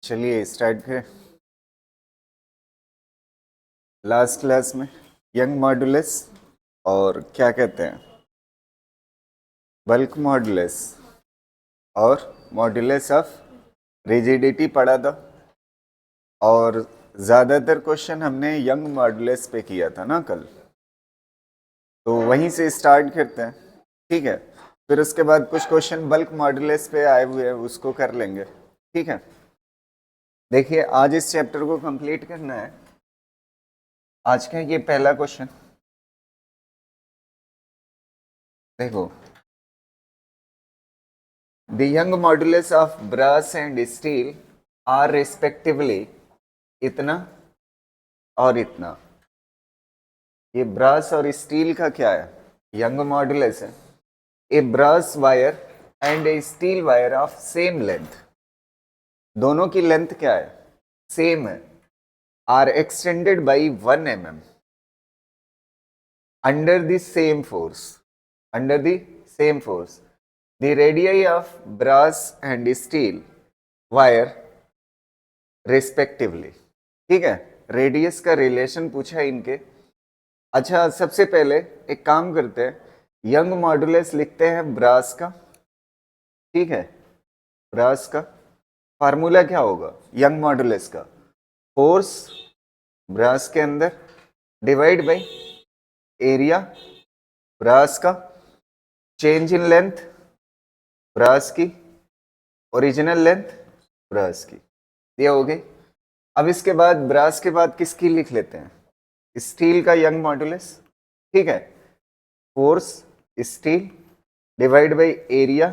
चलिए स्टार्ट करें। Last class में यंग मॉडुलस और क्या कहते हैं बल्क मॉडुलस और मॉडुलस ऑफ रिजिडिटी पढ़ा था। और ज़्यादातर क्वेश्चन हमने यंग मॉडुलस पे किया था ना कल, तो वहीं से स्टार्ट करते हैं। ठीक है, फिर उसके बाद कुछ क्वेश्चन बल्क मॉडुलस पे आए हुए हैं, उसको कर लेंगे। ठीक है, देखिए आज इस चैप्टर को कंप्लीट करना है। आज का ये पहला क्वेश्चन देखो, the young modulus of brass and steel are respectively इतना और इतना। ये ब्रास और स्टील का क्या है? यंग मॉडुलस है। A brass wire and a steel wire of same length, दोनों की लेंथ क्या है? सेम है। Are extended by 1 mm under the same force, under the same force. The radii of brass and steel wire respectively. ठीक है, radius का relation पूछा है इनके। अच्छा, सबसे पहले एक काम करते हैं, यंग मॉडुलस लिखते हैं ब्रास का। ठीक है, ब्रास का फार्मूला क्या होगा यंग मॉडुलस का? फोर्स ब्रास के अंदर डिवाइड बाई एरिया ब्रास का, चेंज इन लेंथ ब्रास की, ओरिजिनल लेंथ ब्रास की। ये हो गई। अब इसके बाद ब्रास के बाद किसकी लिख लेते हैं? स्टील का यंग मॉडुलस। ठीक है, force steel divide by area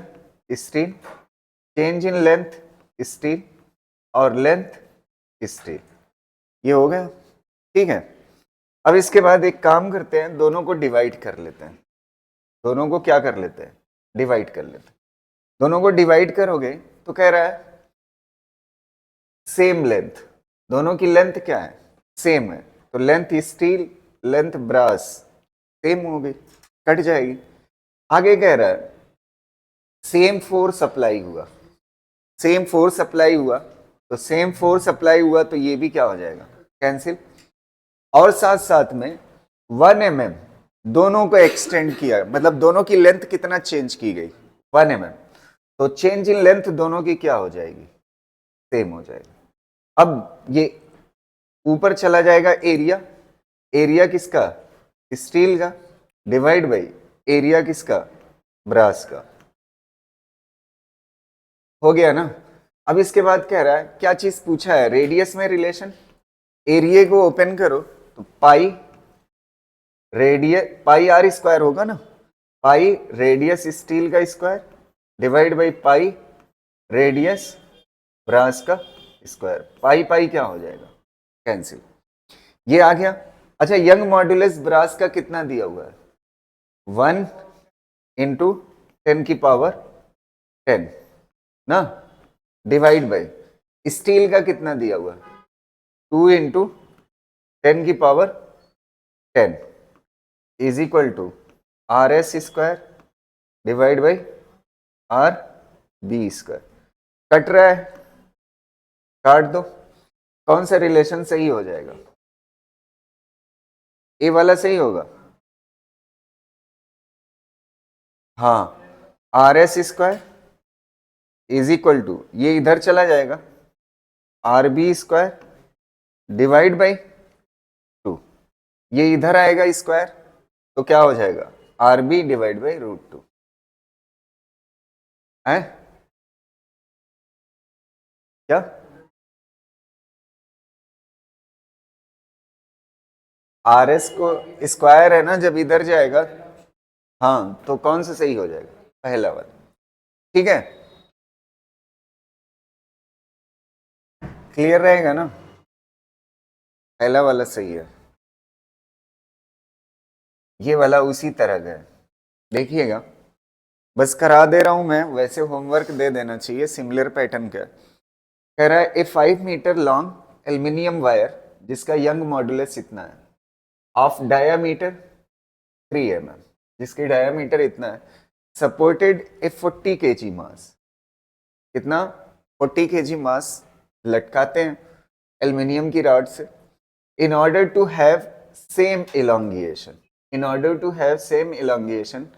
steel, change in length steel और लेंथ स्टील। ये हो गया। ठीक है, अब इसके बाद एक काम करते हैं, दोनों को डिवाइड कर लेते हैं। दोनों को क्या कर लेते हैं? डिवाइड कर लेते हैं। दोनों को डिवाइड करोगे तो कह रहा है सेम लेंथ, दोनों की लेंथ क्या है? सेम है। तो length steel length brass same हो गई, कट जाएगी। आगे कह रहा है सेम फोर्स अप्लाई हुआ, सेम फोर्स अप्लाई हुआ, तो सेम फोर्स अप्लाई हुआ तो ये भी क्या हो जाएगा? कैंसिल। और साथ साथ में 1 mm दोनों को एक्सटेंड किया, मतलब दोनों की लेंथ कितना चेंज की गई? 1 mm। तो चेंज इन लेंथ दोनों की क्या हो जाएगी? सेम हो जाएगी। अब ये ऊपर चला जाएगा एरिया, एरिया किसका? स्टील का, डिवाइड बाई एरिया किसका? ब्रास का। हो गया ना। अब इसके बाद कह रहा है क्या चीज पूछा है? रेडियस में रिलेशन। एरिया को ओपन करो तो pi radius, pi R square होगा ना, पाई रेडियस स्टील का square divide by pi radius brass का स्क्वायर। पाई पाई क्या हो जाएगा? कैंसिल। ये आ गया। अच्छा, यंग मॉडुलस ब्रास का कितना दिया हुआ है? 1 इंटू 10 की पावर 10 ना, डिवाइड बाई स्टील का कितना दिया हुआ है? 2 इंटू 10 की power 10 is equal to R S square divide by R B square. Cut रहा है, काट दो। कौन सा रिलेशन सही हो जाएगा? ए वाला सही होगा। हाँ, R S square is equal to, ये इधर चला जाएगा, R B square divide by 2, ये इधर आएगा स्क्वायर, तो क्या हो जाएगा? आर बी डिवाइड बाई √2 है क्या? आर एस को स्क्वायर है ना, जब इधर जाएगा, हाँ, तो कौन सा सही हो जाएगा? पहला वाला। ठीक है, क्लियर रहेगा ना? पहला वाला सही है। ये वाला उसी तरह का है, देखिएगा, बस करा दे रहा हूं मैं, वैसे होमवर्क दे देना चाहिए, सिमिलर पैटर्न का। कह रहा है ए 5 मीटर लॉन्ग एल्यूमिनियम वायर जिसका यंग मॉडुलस इतना है, ऑफ डायामीटर 3 mm, जिसकी डायामीटर इतना है, सपोर्टेड ए 40 kg मास। कितना? 40 kg मास लटकाते हैं एल्युमिनियम की रॉड से in order to have same elongation, in order to have same elongation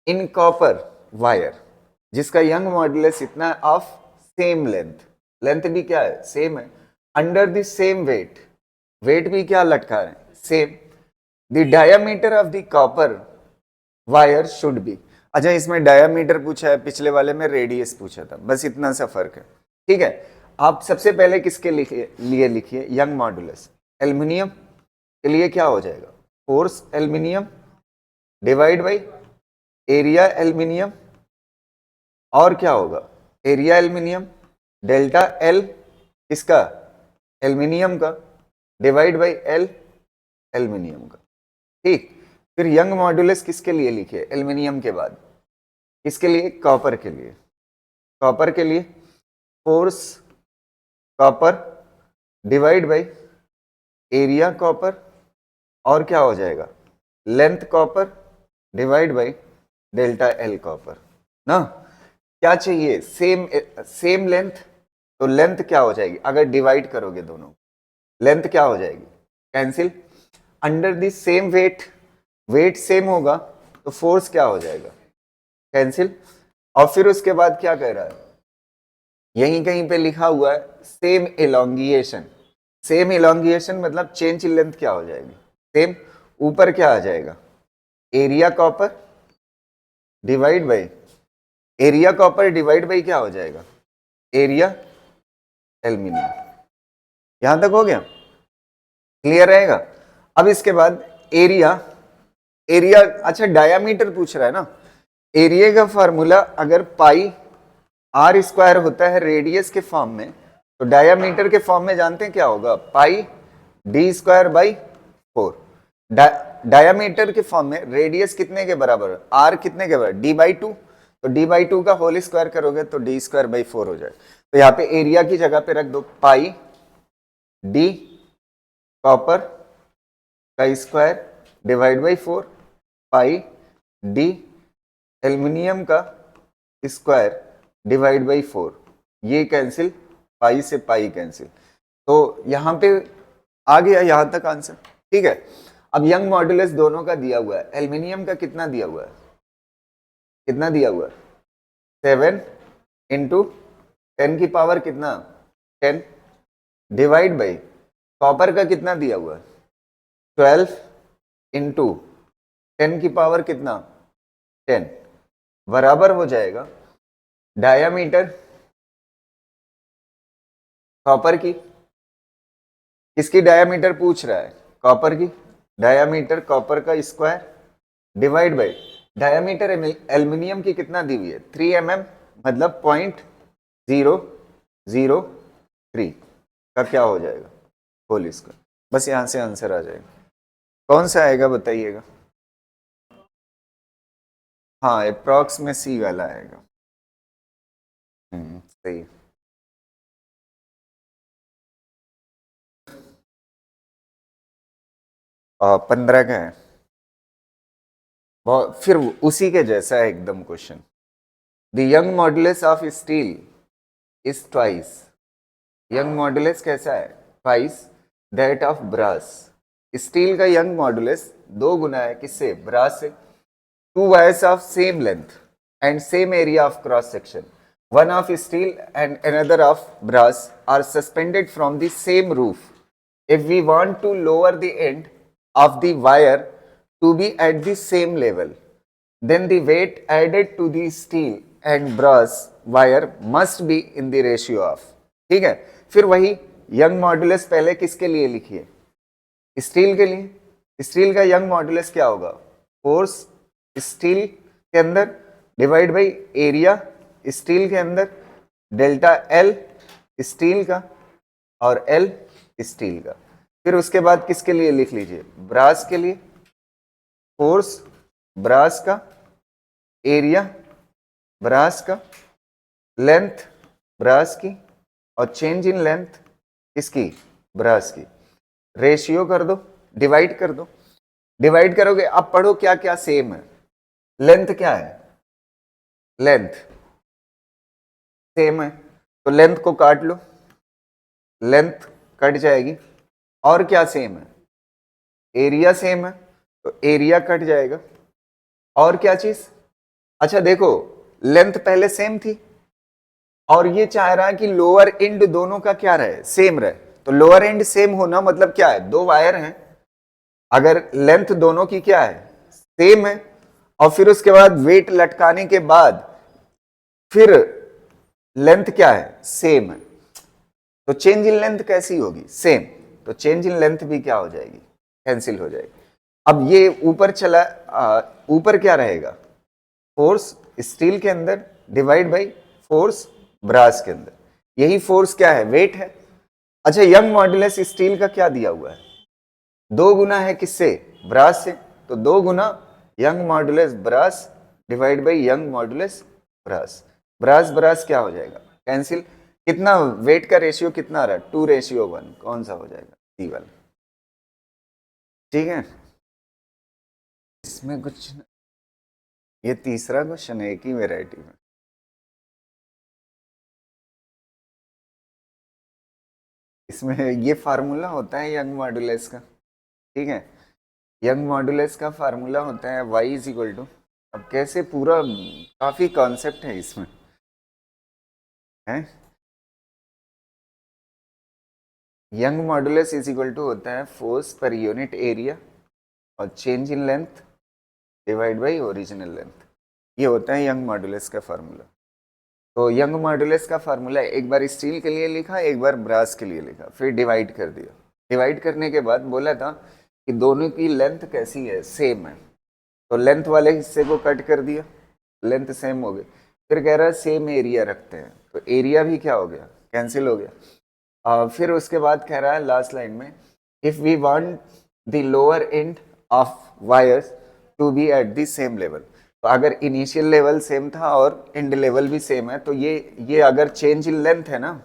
in copper wire जिसका यंग मॉडुलस इतना है ऑफ सेम लेंथ, लेंथ भी क्या है सेम है, under the same weight, weight भी क्या लटका रहे हैं same, the diameter of the copper wire should be, अच्छा इसमें डायमीटर पूछा है, पिछले वाले में रेडियस पूछा था, बस इतना सा फर्क है। ठीक है, आप सबसे पहले किसके लिए लिखिए यंग मॉडुलस, एल्युमिनियम के लिए क्या हो जाएगा force aluminium divide by area aluminium, और क्या होगा एरिया एल्युमिनियम डेल्टा एल किसका एल्युमिनियम का डिवाइड बाई एल एल्युमिनियम का। ठीक, फिर यंग मॉडुलस किसके लिए लिखिए एल्युमिनियम के बाद, किसके लिए कॉपर के लिए, कॉपर के लिए force copper divide by area copper, और क्या हो जाएगा length copper divide by delta L copper ना। क्या चाहिए सेम लेंथ, तो लेंथ क्या हो जाएगी अगर डिवाइड करोगे दोनों, लेंथ क्या हो जाएगी cancel, under the same weight, weight same होगा तो फोर्स क्या हो जाएगा कैंसिल, और फिर उसके बाद क्या कह रहा है यहीं कहीं पे लिखा हुआ है सेम एलोंगिएशन, सेम एलोंगिएशन मतलब चेंज इन लेंथ क्या हो जाएगी सेम, ऊपर क्या आ जाएगा area copper divide by, area copper divide by क्या हो जाएगा एरिया एल्युमिनियम, यहां तक हो गया क्लियर रहेगा। अब इसके बाद एरिया, एरिया अच्छा डायामीटर पूछ रहा है ना, एरिया का फार्मूला अगर पाई आर स्क्वायर होता है रेडियस के फॉर्म में, तो डायामीटर के फॉर्म में जानते हैं क्या होगा पाई डी स्क्वायर बाई 4, डायामीटर के फॉर्म में रेडियस कितने के बराबर आर कितने के बराबर डी बाई 2, तो डी बाई 2 का होल स्क्वायर करोगे तो डी स्क्वायर बाई 4 हो जाए, तो यहाँ पे एरिया की जगह पे रख दो पाई डी कॉपर का square divide by 4 pi D aluminium का स्क्वायर डिवाइड बाई 4, ये कैंसिल पाई से पाई कैंसिल, तो यहां पे आ गया यहां तक आंसर। ठीक है, अब यंग मॉडुलस दोनों का दिया हुआ है, एल्युमिनियम का कितना दिया हुआ है, कितना दिया हुआ है 7 इंटू 10 की पावर कितना 10 डिवाइड बाई कॉपर का कितना दिया हुआ है 12 इंटू 10 की पावर कितना 10 बराबर हो जाएगा डायामीटर कॉपर की, किसकी डायामीटर पूछ रहा है कॉपर की, डायामीटर कॉपर का square divide by diameter aluminium की कितना दी हुई है 3 mm मतलब 0.003 का क्या हो जाएगा होल स्क्वायर, बस यहां से आंसर आ जाएगा। कौन सा आएगा बताइएगा, हाँ अप्रॉक्स में सी वाला आएगा। सही, 15 का है, फिर उसी के जैसा है एकदम question, the Young modulus of steel is twice, Young modulus कैसा है twice that of brass, steel का यंग मॉडुलस 2 गुना है किससे ब्रास से, 2 wires of same length and same area of cross section, one of steel and another of brass are suspended from the same roof. If we want to lower the end of the wire to be at the same level, then the weight added to the steel and brass wire must be in the ratio of, ठीक है, फिर वही young modulus पहले किसके लिए लिखिए steel के लिए, स्टील का यंग मॉडुलस क्या होगा फोर्स स्टील के अंदर डिवाइड बाई एरिया स्टील के अंदर डेल्टा एल स्टील का और एल स्टील का, फिर उसके बाद किसके लिए लिख लीजिए ब्रास के लिए फोर्स ब्रास का, एरिया ब्रास का, लेंथ ब्रास की और चेंज इन लेंथ किसकी ब्रास की, रेशियो कर दो डिवाइड कर दो, डिवाइड करोगे अब पढ़ो क्या क्या सेम है, लेंथ क्या है लेंथ सेम है तो लेंथ को काट लो लेंथ कट जाएगी, और क्या सेम है, एरिया सेम है, तो एरिया कट जाएगा, और क्या चीज, अच्छा देखो लेंथ पहले सेम थी और ये चाह रहा है कि लोअर एंड दोनों का क्या रहे, सेम रहे, तो लोअर एंड सेम होना मतलब क्या है, दो वायर हैं, अगर लेंथ दोनों की क्या है, सेम है, और फिर उसके बाद वेट लटकाने के बाद फिर लेंथ क्या है, सेम है, तो चेंज इन लेंथ कैसी होगी, सेम, तो चेंज इन लेंथ भी क्या हो जाएगी, कैंसिल हो जाएगी। अब ये ऊपर चला, ऊपर क्या रहेगा, फोर्स स्टील के अंदर डिवाइड बाई फोर्स ब्रास के अंदर, यही फोर्स क्या है, वेट है। अच्छा यंग मॉड्यूलस स्टील का क्या दिया हुआ है, 2 गुना है किससे, ब्रास से, तो 2 गुना Young modulus brass divide by Young modulus brass, brass brass क्या हो जाएगा, कैंसिल, कितना वेट का रेशियो कितना आ रहा है, 2:1, कौन सा हो जाएगा, सी वाला, ठीक है। इसमें कुछ, ये तीसरा क्वेश्चन है एक ही वेराइटी में, इसमें ये फार्मूला होता है यंग मॉड्यूलस का, ठीक है, यंग मॉड्यूलस का फार्मूला होता है y इज इक्वल टू, अब कैसे पूरा, काफी कॉन्सेप्ट है इसमें, है, Young modulus is equal to होता है फोर्स पर यूनिट एरिया और change in length divide by original length, ये होता है यंग मॉड्यूलस का फार्मूला। तो यंग मॉड्यूलस का फार्मूला एक बार स्टील के लिए लिखा, एक बार ब्रास के लिए लिखा, फिर डिवाइड कर दिया, डिवाइड करने के बाद बोला था कि दोनों की लेंथ कैसी है, सेम है, तो लेंथ वाले हिस्से को कट कर दिया, लेंथ सेम हो गई, फिर कह रहा है सेम एरिया रखते हैं, तो एरिया भी क्या हो गया, कैंसिल हो गया। फिर उसके बाद कह रहा है लास्ट लाइन में, if we want the lower end of wires to be at the same level, तो अगर इनिशियल लेवल सेम था और एंड लेवल भी सेम है, तो ये अगर चेंज इन लेंथ है ना,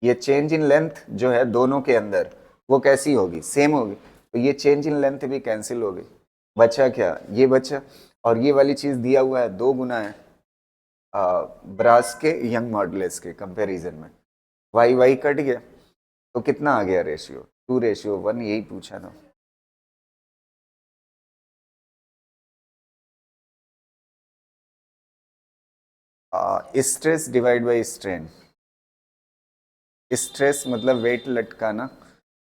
ये चेंज इन लेंथ जो है दोनों के अंदर वो कैसी होगी, सेम होगी, तो ये चेंज इन लेंथ भी कैंसिल हो गई, बचा क्या, ये बचा, और ये वाली चीज दिया हुआ है 2 गुना है ब्रास के यंग मॉड्यूलस के कंपैरिजन में, वाई वाई कट गया, तो कितना आ गया रेशियो, 2:1, यही पूछा था। Stress divide by strain, stress मतलब वेट लटकाना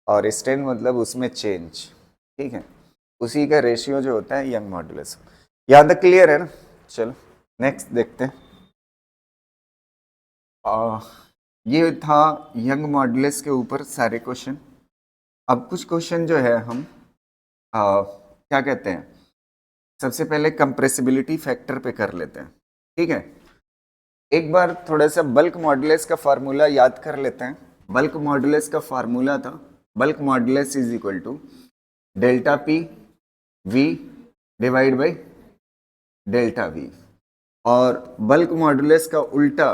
और स्ट्रेन मतलब उसमें चेंज, ठीक है, उसी का रेशियो जो होता है यंग मॉड्यूलस, यहाँ तक क्लियर है ना। चलो नेक्स्ट देखते हैं। ये था यंग मॉड्यूलस के ऊपर सारे क्वेश्चन। अब कुछ क्वेश्चन जो है हम क्या कहते हैं, सबसे पहले कंप्रेसिबिलिटी फैक्टर पे कर लेते हैं, ठीक है। एक बार थोड़ा सा बल्क मॉड्यूलस का फार्मूला याद कर लेते हैं। बल्क मॉड्यूलस का फार्मूला था, bulk modulus is equal to delta P V divide by delta V, और बल्क मॉड्यूलस का उल्टा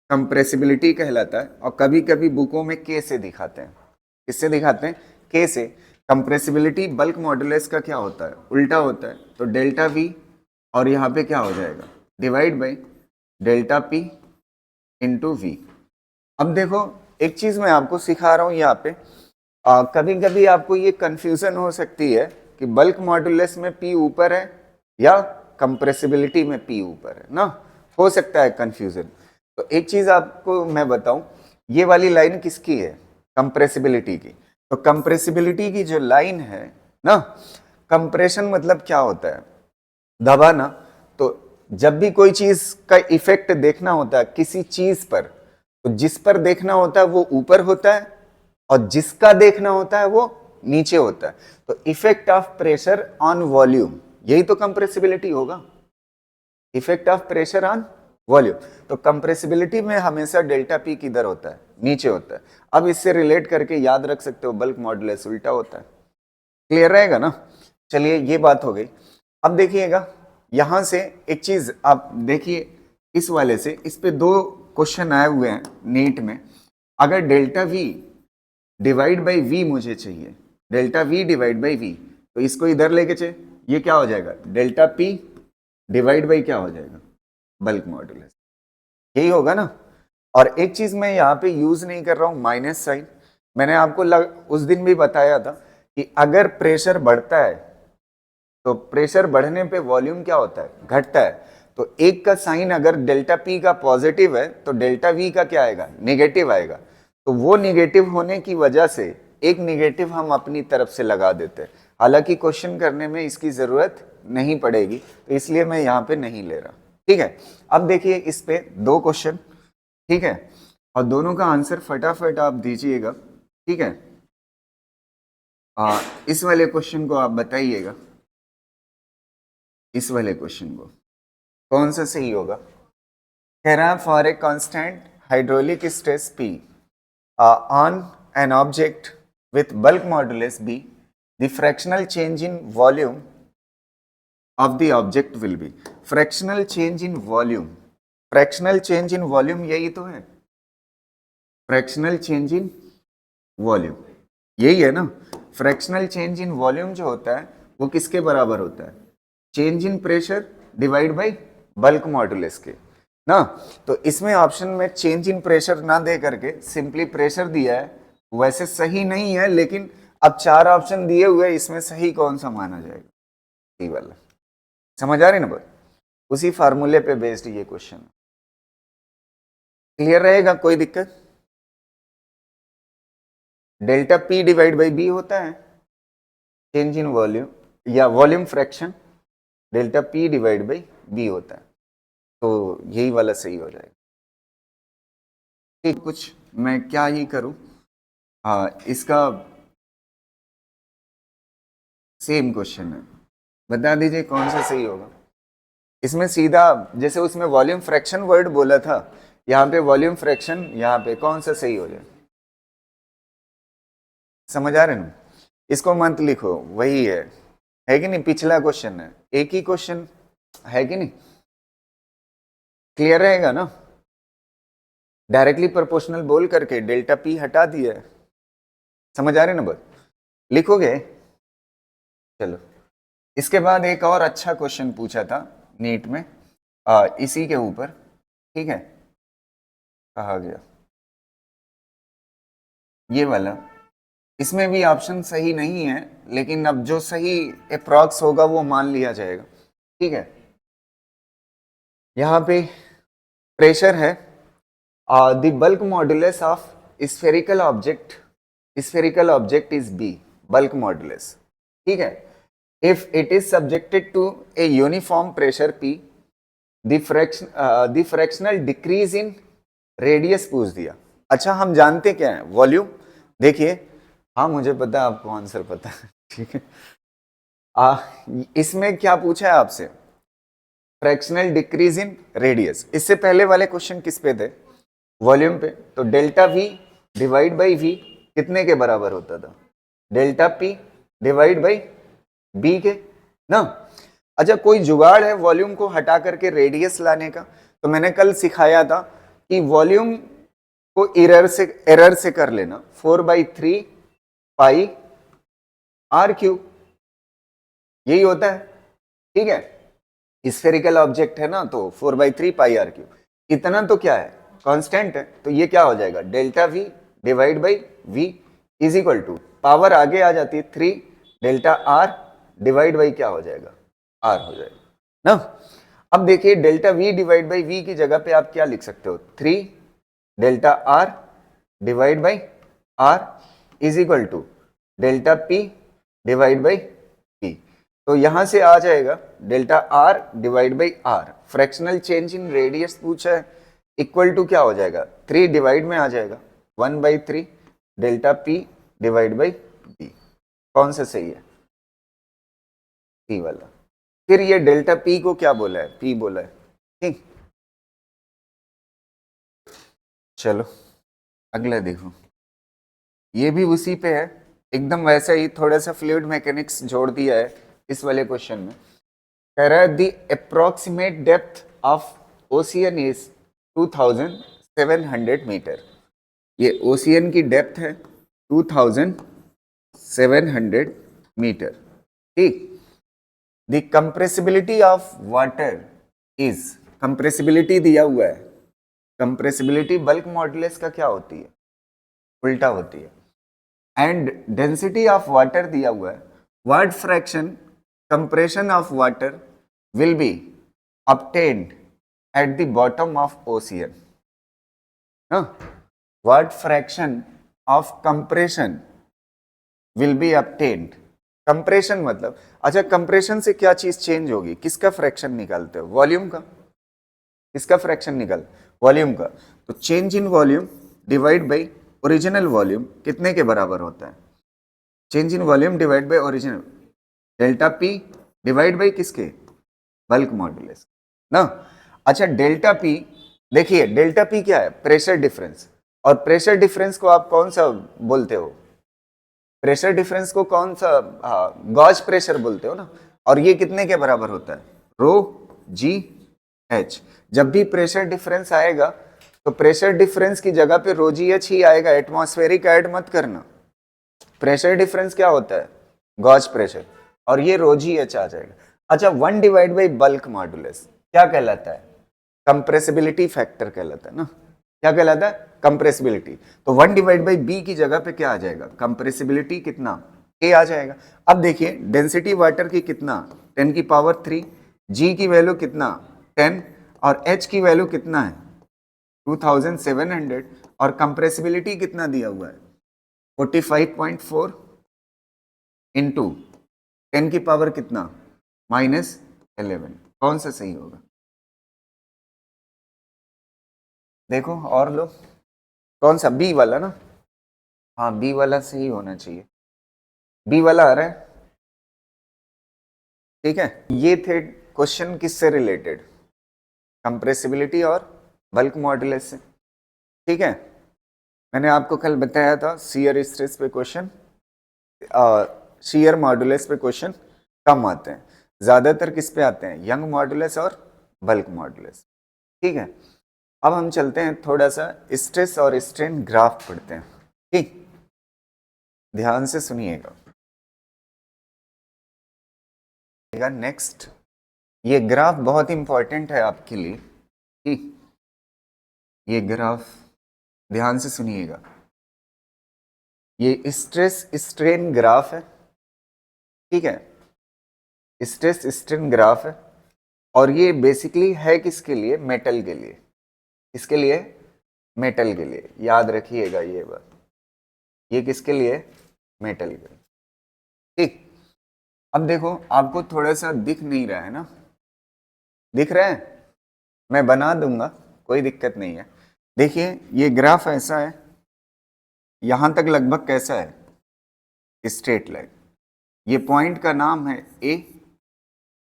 कंप्रेसिबिलिटी कहलाता है, और कभी कभी बुकों में के से दिखाते हैं, किससे दिखाते हैं, के से। कंप्रेसिबिलिटी बल्क मॉड्यूलस का क्या होता है, उल्टा होता है, तो डेल्टा वी और यहाँ पे क्या हो जाएगा, divide by delta P into V. अब देखो एक चीज मैं आपको सिखा रहा हूँ यहाँ पे, कभी कभी आपको ये कंफ्यूजन हो सकती है कि बल्क मॉड्यूलस में पी ऊपर है या कंप्रेसिबिलिटी में पी ऊपर है ना, हो सकता है कंफ्यूजन। तो एक चीज आपको मैं बताऊं, ये वाली लाइन किसकी है, कंप्रेसिबिलिटी की, तो कंप्रेसिबिलिटी की जो लाइन है ना, कंप्रेशन मतलब क्या होता है, दबाना, तो जब भी कोई चीज का इफेक्ट देखना होता है किसी चीज पर, तो जिस पर देखना होता है वो ऊपर होता है और जिसका देखना होता है वो नीचे होता है, तो effect of pressure on volume, यही तो कंप्रेसिबिलिटी होगा, effect of pressure on volume. तो कंप्रेसिबिलिटी में हमेशा डेल्टा पी किधर होता है, नीचे होता है। अब इससे रिलेट करके याद रख सकते हो बल्क मॉड्यूलस उल्टा होता है, क्लियर रहेगा ना। चलिए ये बात हो गई। अब देखिएगा यहां से एक चीज आप देखिए, इस वाले से इस पे 2 क्वेश्चन आए हुए हैं नीट में। अगर delta V divide by V मुझे चाहिए, delta V divide by V, तो इसको इधर लेके चले, ये क्या हो जाएगा, डेल्टा पी डिवाइड बाई क्या हो जाएगा, बल्क मॉड्यूलस, यही होगा ना। और एक चीज मैं यहाँ पे यूज नहीं कर रहा हूँ माइनस साइन, मैंने आपको उस दिन भी बताया था कि अगर प्रेशर बढ़ता है तो प्रेशर बढ़ने पे वॉल्यूम क्या होता है, घटता है। तो एक का साइन अगर डेल्टा पी का पॉजिटिव है तो डेल्टा वी का क्या आएगा, नेगेटिव आएगा। तो वो नेगेटिव होने की वजह से एक नेगेटिव हम अपनी तरफ से लगा देते हैं। हालांकि क्वेश्चन करने में इसकी जरूरत नहीं पड़ेगी, तो इसलिए मैं यहाँ पे नहीं ले रहा। ठीक है, अब देखिए इस पे 2 क्वेश्चन, ठीक है, और दोनों का आंसर फटाफट आप दीजिएगा। ठीक है, इस वाले क्वेश्चन को आप बताइएगा, इस वाले क्वेश्चन को कौन सा सही होगा। कह रहा है for a constant hydraulic stress P on an object with bulk modulus B, the fractional change in volume of the object will be। fractional change in volume, fractional change in volume यही तो है, fractional change in volume यही है ना। fractional change in volume जो होता है वो किसके बराबर होता है, change in pressure divide by bulk modulus के ना। तो इसमें ऑप्शन में चेंज इन प्रेशर ना दे करके सिंपली प्रेशर दिया है, वैसे सही नहीं है, लेकिन अब 4 ऑप्शन दिए हुए इसमें सही कौन सा माना जाएगा, ये वाला। समझ आ रही ना बात, उसी फार्मूले पे बेस्ड ये क्वेश्चन। क्लियर रहेगा, कोई दिक्कत। Delta P divide by B होता है चेंज इन वॉल्यूम या volume fraction, delta P divide by B होता है, तो यही वाला सही हो जाएगा। ठीक, कुछ मैं क्या ही करूं, इसका सेम क्वेश्चन है, बता दीजिए कौन सा सही होगा। इसमें सीधा जैसे उसमें वॉल्यूम फ्रैक्शन वर्ड बोला था, यहाँ पे वॉल्यूम फ्रैक्शन, यहाँ पे कौन सा सही हो जाए। समझ आ रहे ना, इसको मत लिखो, वही है कि नहीं, पिछला क्वेश्चन है, एक ही क्वेश्चन है कि नहीं। क्लियर रहेगा ना, डायरेक्टली प्रोपोर्शनल बोल करके डेल्टा पी हटा दिया है। समझ आ रही ना बात, लिखोगे। चलो, इसके बाद एक और अच्छा क्वेश्चन पूछा था नीट में इसी के ऊपर, ठीक है, कहा गया ये वाला। इसमें भी ऑप्शन सही नहीं है, लेकिन अब जो सही अप्रॉक्स होगा वो मान लिया जाएगा। ठीक है, यहाँ पे प्रेशर है, the bulk modulus of spherical object, spherical object is B, bulk modulus. ठीक है, if it is subjected to a uniform pressure P, the fractional decrease in radius पूछ दिया। अच्छा, हम जानते क्या है, वॉल्यूम। देखिए, हाँ मुझे पता है, आपको आंसर पता है, ठीक है। इसमें क्या पूछा है आपसे, फ्रैक्शनल डिक्रीज इन रेडियस। इससे पहले वाले क्वेश्चन किस पे थे, वॉल्यूम पे। तो delta V divide by V कितने के बराबर होता था, delta P divide by B के ना। अच्छा, कोई जुगाड़ है वॉल्यूम को हटा करके रेडियस लाने का। तो मैंने कल सिखाया था कि वॉल्यूम को एरर से कर लेना, 4/3 पाई आर क्यूब, यही होता है। ठीक है, स्फेरिकल ऑब्जेक्ट है ना, तो 4/3 पाई आर क्यूब, इतना तो क्या है, कांस्टेंट है। तो ये क्या हो जाएगा, delta V divide by V is equal to, power आगे आ जाती है 3 डेल्टा R डिवाइड बाई क्या हो जाएगा, R हो जाएगा ना। अब देखिए, delta V divide by V की जगह पे आप क्या लिख सकते हो, 3 delta R divide by R is equal to delta P divide by P। तो यहां से आ जाएगा delta R divide by R, fractional change in radius पूछा है, इक्वल टू क्या हो जाएगा, 3 डिवाइड में आ जाएगा 1/3 delta P divide by B। कौन सा सही है, P वाला। फिर ये डेल्टा P को क्या बोला है, P बोला है। ठीक, चलो अगला देखो, ये भी उसी पे है, एकदम वैसा ही, थोड़ा सा फ्लूइड मैकेनिक्स जोड़ दिया है इस वाले क्वेश्चन में। कह रहा है the approximate depth of ocean is 2700 metre. ये ओशियन की डेप्थ है 2700 मीटर। ठीक, the compressibility of water is, compressibility दिया हुआ है, कंप्रेसिबिलिटी बल्क मॉडुलस का क्या होती है, उल्टा होती है। एंड डेंसिटी ऑफ वाटर दिया हुआ है, what fraction compression of water will be obtained at the bottom of ocean. What fraction of compression will be obtained? Compression मतलब, अच्छा कंप्रेशन से क्या चीज चेंज होगी, किसका फ्रैक्शन निकालते हो, वॉल्यूम का, किसका फ्रैक्शन निकाल, वॉल्यूम का। तो change in volume divide by original volume कितने के बराबर होता है, change in volume divide by original, delta P divide by किसके, बल्क मॉडुलस ना। अच्छा डेल्टा पी, देखिए डेल्टा पी क्या है, प्रेशर डिफरेंस, और प्रेशर डिफरेंस को आप कौन सा बोलते हो, प्रेशर डिफरेंस को कौन सा, गॉज प्रेशर बोलते हो ना। और ये कितने के बराबर होता है, रो जी एच। जब भी प्रेशर डिफरेंस आएगा तो प्रेशर डिफरेंस की जगह पे रो जी एच ही आएगा, एटमॉस्फेरिक ऐड मत करना। प्रेशर डिफरेंस क्या होता है, गॉज प्रेशर, और ये रो जी एच आ जाएगा। अच्छा 1 डिवाइड बाई बल्क मॉडुलस क्या कहलाता है, कंप्रेसिबिलिटी फैक्टर कहलाता है ना, क्या कहलाता है, कंप्रेसिबिलिटी। तो 1 डिवाइड बाई बी की जगह पे क्या आ जाएगा, कंप्रेसिबिलिटी कितना, ए आ जाएगा। अब देखिए डेंसिटी वाटर की कितना, 10 की पावर 3, जी की वैल्यू कितना 10, और एच की वैल्यू कितना है 2700, और कंप्रेसिबिलिटी कितना दिया हुआ है 45.4 इंटू 10 की पावर कितना -11। कौन सा सही होगा, देखो और लो, कौन सा, बी वाला ना, हाँ बी वाला सही होना चाहिए, बी वाला आ रहा है, ठीक है। ये थे क्वेश्चन किससे रिलेटेड, कंप्रेसिबिलिटी और बल्क मॉडुलस से, ठीक है। मैंने आपको कल बताया था शियर स्ट्रेस पे क्वेश्चन, शियर मॉडुलस पे क्वेश्चन कम आते हैं, ज्यादातर किस पे आते हैं, यंग मॉडुलस और बल्क मॉडुलस, ठीक है। अब हम चलते हैं थोड़ा सा स्ट्रेस और स्ट्रेन ग्राफ पढ़ते हैं, ठीक, ध्यान से सुनिएगा। नेक्स्ट, ये ग्राफ बहुत इंपॉर्टेंट है आपके लिए, ठीक, ये ग्राफ ध्यान से सुनिएगा। ये स्ट्रेस स्ट्रेन ग्राफ है, ठीक है, स्ट्रेस स्ट्रेन ग्राफ है, और ये बेसिकली है किसके लिए, मेटल के लिए, किसके लिए, मेटल के लिए, याद रखिएगा ये बात, ये किसके लिए, मेटल के लिए, ठीक। अब देखो आपको थोड़ा सा दिख नहीं रहा है ना, दिख रहा है, मैं बना दूंगा कोई दिक्कत नहीं है। देखिए ये ग्राफ ऐसा है, यहां तक लगभग कैसा है, स्ट्रेट लाइन, ये पॉइंट का नाम है ए,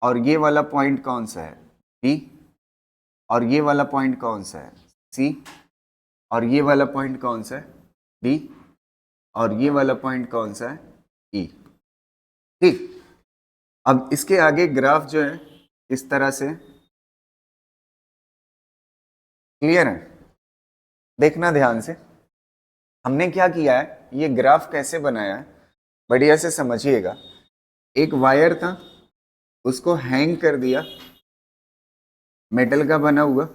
और ये वाला पॉइंट कौन सा है बी, और ये वाला पॉइंट कौन सा है सी, और ये वाला पॉइंट कौन सा है डी, और ये वाला पॉइंट कौन सा है ई, ठीक। अब इसके आगे ग्राफ जो है इस तरह से, क्लियर है, देखना ध्यान से। हमने क्या किया है, ये ग्राफ कैसे बनाया है, बढ़िया से समझिएगा। एक वायर था, उसको हैंग कर दिया, मेटल का बना हुआ,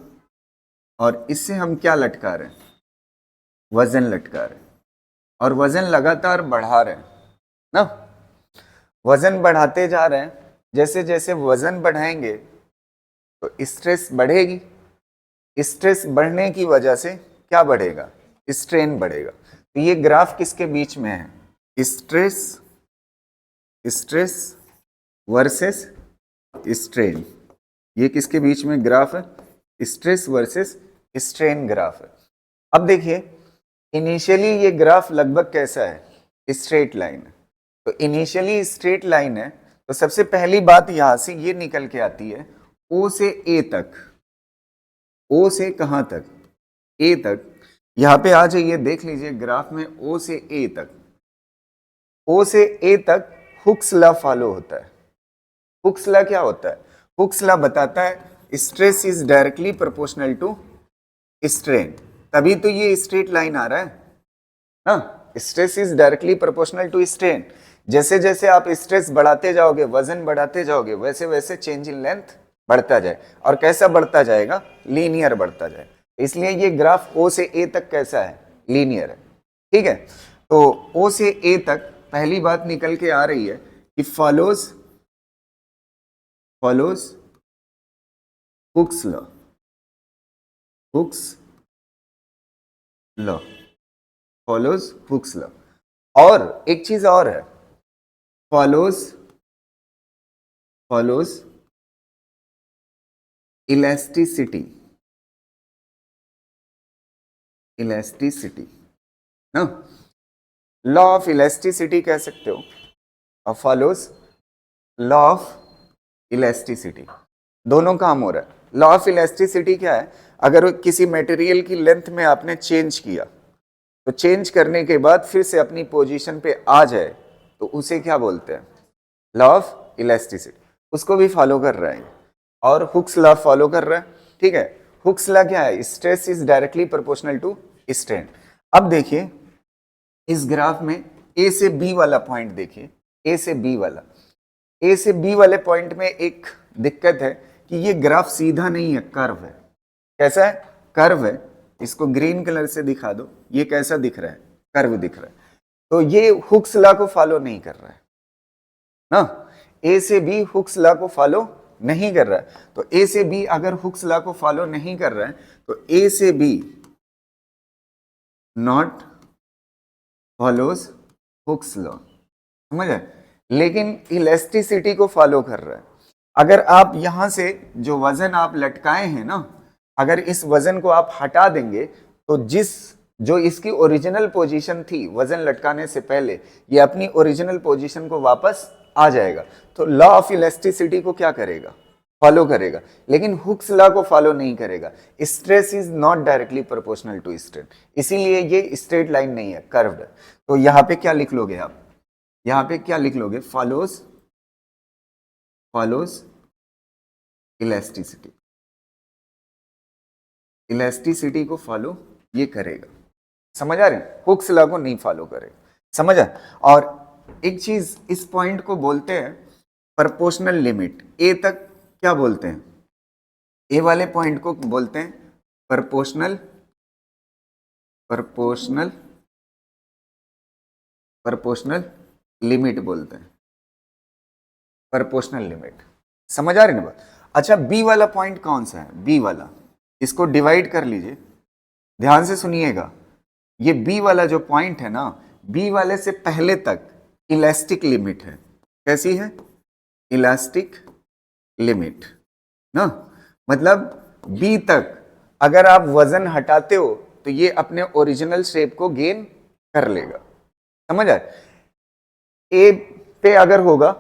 और इससे हम क्या लटका रहे हैं, वजन लटका रहे हैं, और वजन लगातार बढ़ा रहे हैं ना, वजन बढ़ाते जा रहे हैं। जैसे जैसे वजन बढ़ाएंगे तो स्ट्रेस बढ़ेगी, स्ट्रेस बढ़ने की वजह से क्या बढ़ेगा, स्ट्रेन बढ़ेगा। तो ये ग्राफ किसके बीच में है, स्ट्रेस, स्ट्रेस वर्सेस स्ट्रेन, ये किसके बीच में ग्राफ है, स्ट्रेस वर्सेस स्ट्रेन ग्राफ है। अब देखिए इनिशियली ये ग्राफ लगभग कैसा है, स्ट्रेट लाइन है। तो इनिशियली स्ट्रेट लाइन है, तो सबसे पहली बात यहां से ये निकल के आती है, ओ से ए तक, ओ से कहां तक, ए तक। यहां पे आ जाइए, देख लीजिए ग्राफ में ओ से ए तक, ओ से ए तक हुक्स लॉ फॉलो होता है। हुक्स लॉ क्या होता है, हुक्स लॉ बताता है stress is directly proportional to strain, तभी तो ये स्ट्रेट लाइन आ रहा है ना, stress is directly proportional to strain. जैसे जैसे आप स्ट्रेस बढ़ाते जाओगे, वजन बढ़ाते जाओगे, वैसे वैसे चेंज इन लेंथ बढ़ता जाए, और कैसा बढ़ता जाएगा, लीनियर बढ़ता जाए। इसलिए ये ग्राफ ओ से ए तक कैसा है, लीनियर है, ठीक है। तो ओ से ए तक पहली बात निकल के आ रही है कि follows Hooke's law, follows Hooke's law. और एक चीज और है, फॉलोज इलास्टिसिटी ना, लॉ ऑफ इलास्टिसिटी कह सकते हो, और फॉलोज लॉ ऑफ इलास्टिसिटी। दोनों काम हो रहा है। लॉ ऑफ इलास्टिसिटी क्या है, अगर किसी मटेरियल की लेंथ में आपने चेंज किया तो चेंज करने के बाद फिर से अपनी पोजीशन पे आ जाए तो उसे क्या बोलते हैं, लॉ ऑफ इलास्टिसिटी। उसको भी फॉलो कर रहा है और हुक्स लॉ फॉलो कर रहा है। ठीक है, हुक्स लॉ क्या है, stress is directly proportional to strain. अब देखिए इस ग्राफ में ए से बी वाला पॉइंट देखिए, ए से बी वाले पॉइंट में एक दिक्कत है कि ये ग्राफ सीधा नहीं है, कर्व है। कैसा है, कर्व है। इसको ग्रीन कलर से दिखा दो, ये कैसा दिख रहा है, कर्व दिख रहा है। तो ये हुक्स लॉ को फॉलो नहीं कर रहा है ना, ए से बी हुक्स लॉ को फॉलो नहीं कर रहा है। तो ए से बी अगर हुक्स लॉ को फॉलो नहीं कर रहा है तो ए से B not follows Hooke's law, समझ आए। लेकिन इलास्टिसिटी को फॉलो कर रहा है। अगर आप यहां से जो वजन आप लटकाए हैं ना, अगर इस वजन को आप हटा देंगे तो जो इसकी ओरिजिनल पोजीशन थी वजन लटकाने से पहले, ये अपनी ओरिजिनल पोजीशन को वापस आ जाएगा। तो लॉ ऑफ इलास्टिसिटी को क्या करेगा, फॉलो करेगा, लेकिन हुक्स लॉ को फॉलो नहीं करेगा। Stress is not directly proportional to strain, इसीलिए ये स्ट्रेट लाइन नहीं है, कर्व्ड है। तो यहां पे क्या लिख लोगे आप, यहां पे क्या लिख लोगे, फॉलोज इलास्टिसिटी को फॉलो ये करेगा। समझ आ रहे हैं, हुक्स लॉ को नहीं फॉलो करेगा। समझ आ। और एक चीज, इस पॉइंट को बोलते हैं प्रोपोर्शनल लिमिट। ए तक क्या बोलते हैं, ए वाले पॉइंट को बोलते हैं प्रोपोर्शनल लिमिट बोलते हैं, प्रोपोर्शनल लिमिट। समझ आ रही ना बात। अच्छा, बी वाला पॉइंट कौन सा है, बी वाला, इसको डिवाइड कर लीजिए, ध्यान से सुनिएगा। ये बी वाला जो पॉइंट है ना, बी वाले से पहले तक इलास्टिक लिमिट है। कैसी है, इलास्टिक लिमिट ना, मतलब बी तक अगर आप वजन हटाते हो तो ये अपने ओरिजिनल शेप को गेन कर लेगा। समझ आए। ए पे अगर होगा,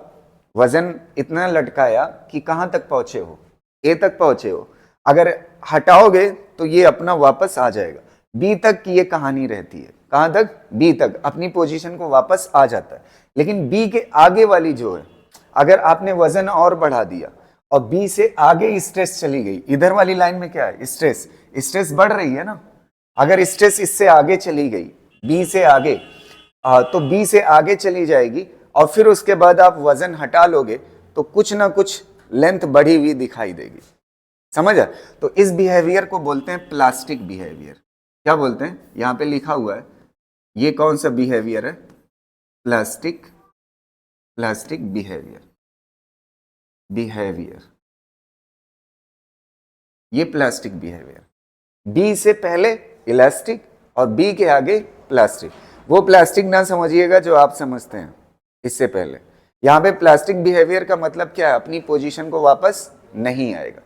वजन इतना लटकाया कि कहां तक पहुंचे हो, ए तक पहुंचे हो, अगर हटाओगे तो ये अपना वापस आ जाएगा। बी तक की ये कहानी रहती है, कहां तक, बी तक अपनी पोजीशन को वापस आ जाता है। लेकिन बी के आगे वाली जो है, अगर आपने वजन और बढ़ा दिया और बी से आगे स्ट्रेस चली गई, इधर वाली लाइन में क्या है, स्ट्रेस बढ़ रही है ना। अगर स्ट्रेस इससे आगे चली गई, बी से आगे, तो बी से आगे चली जाएगी और फिर उसके बाद आप वजन हटा लोगे तो कुछ ना कुछ लेंथ बढ़ी हुई दिखाई देगी। समझ आ। तो इस बिहेवियर को बोलते हैं प्लास्टिक बिहेवियर। क्या बोलते हैं, यहां पे लिखा हुआ है, ये कौन सा बिहेवियर है, प्लास्टिक बिहेवियर, ये प्लास्टिक बिहेवियर। बी से पहले इलास्टिक और बी के आगे प्लास्टिक। वो प्लास्टिक ना समझिएगा जो आप समझते हैं इससे पहले। यहां पे प्लास्टिक बिहेवियर का मतलब क्या है, अपनी पोजीशन को वापस नहीं आएगा।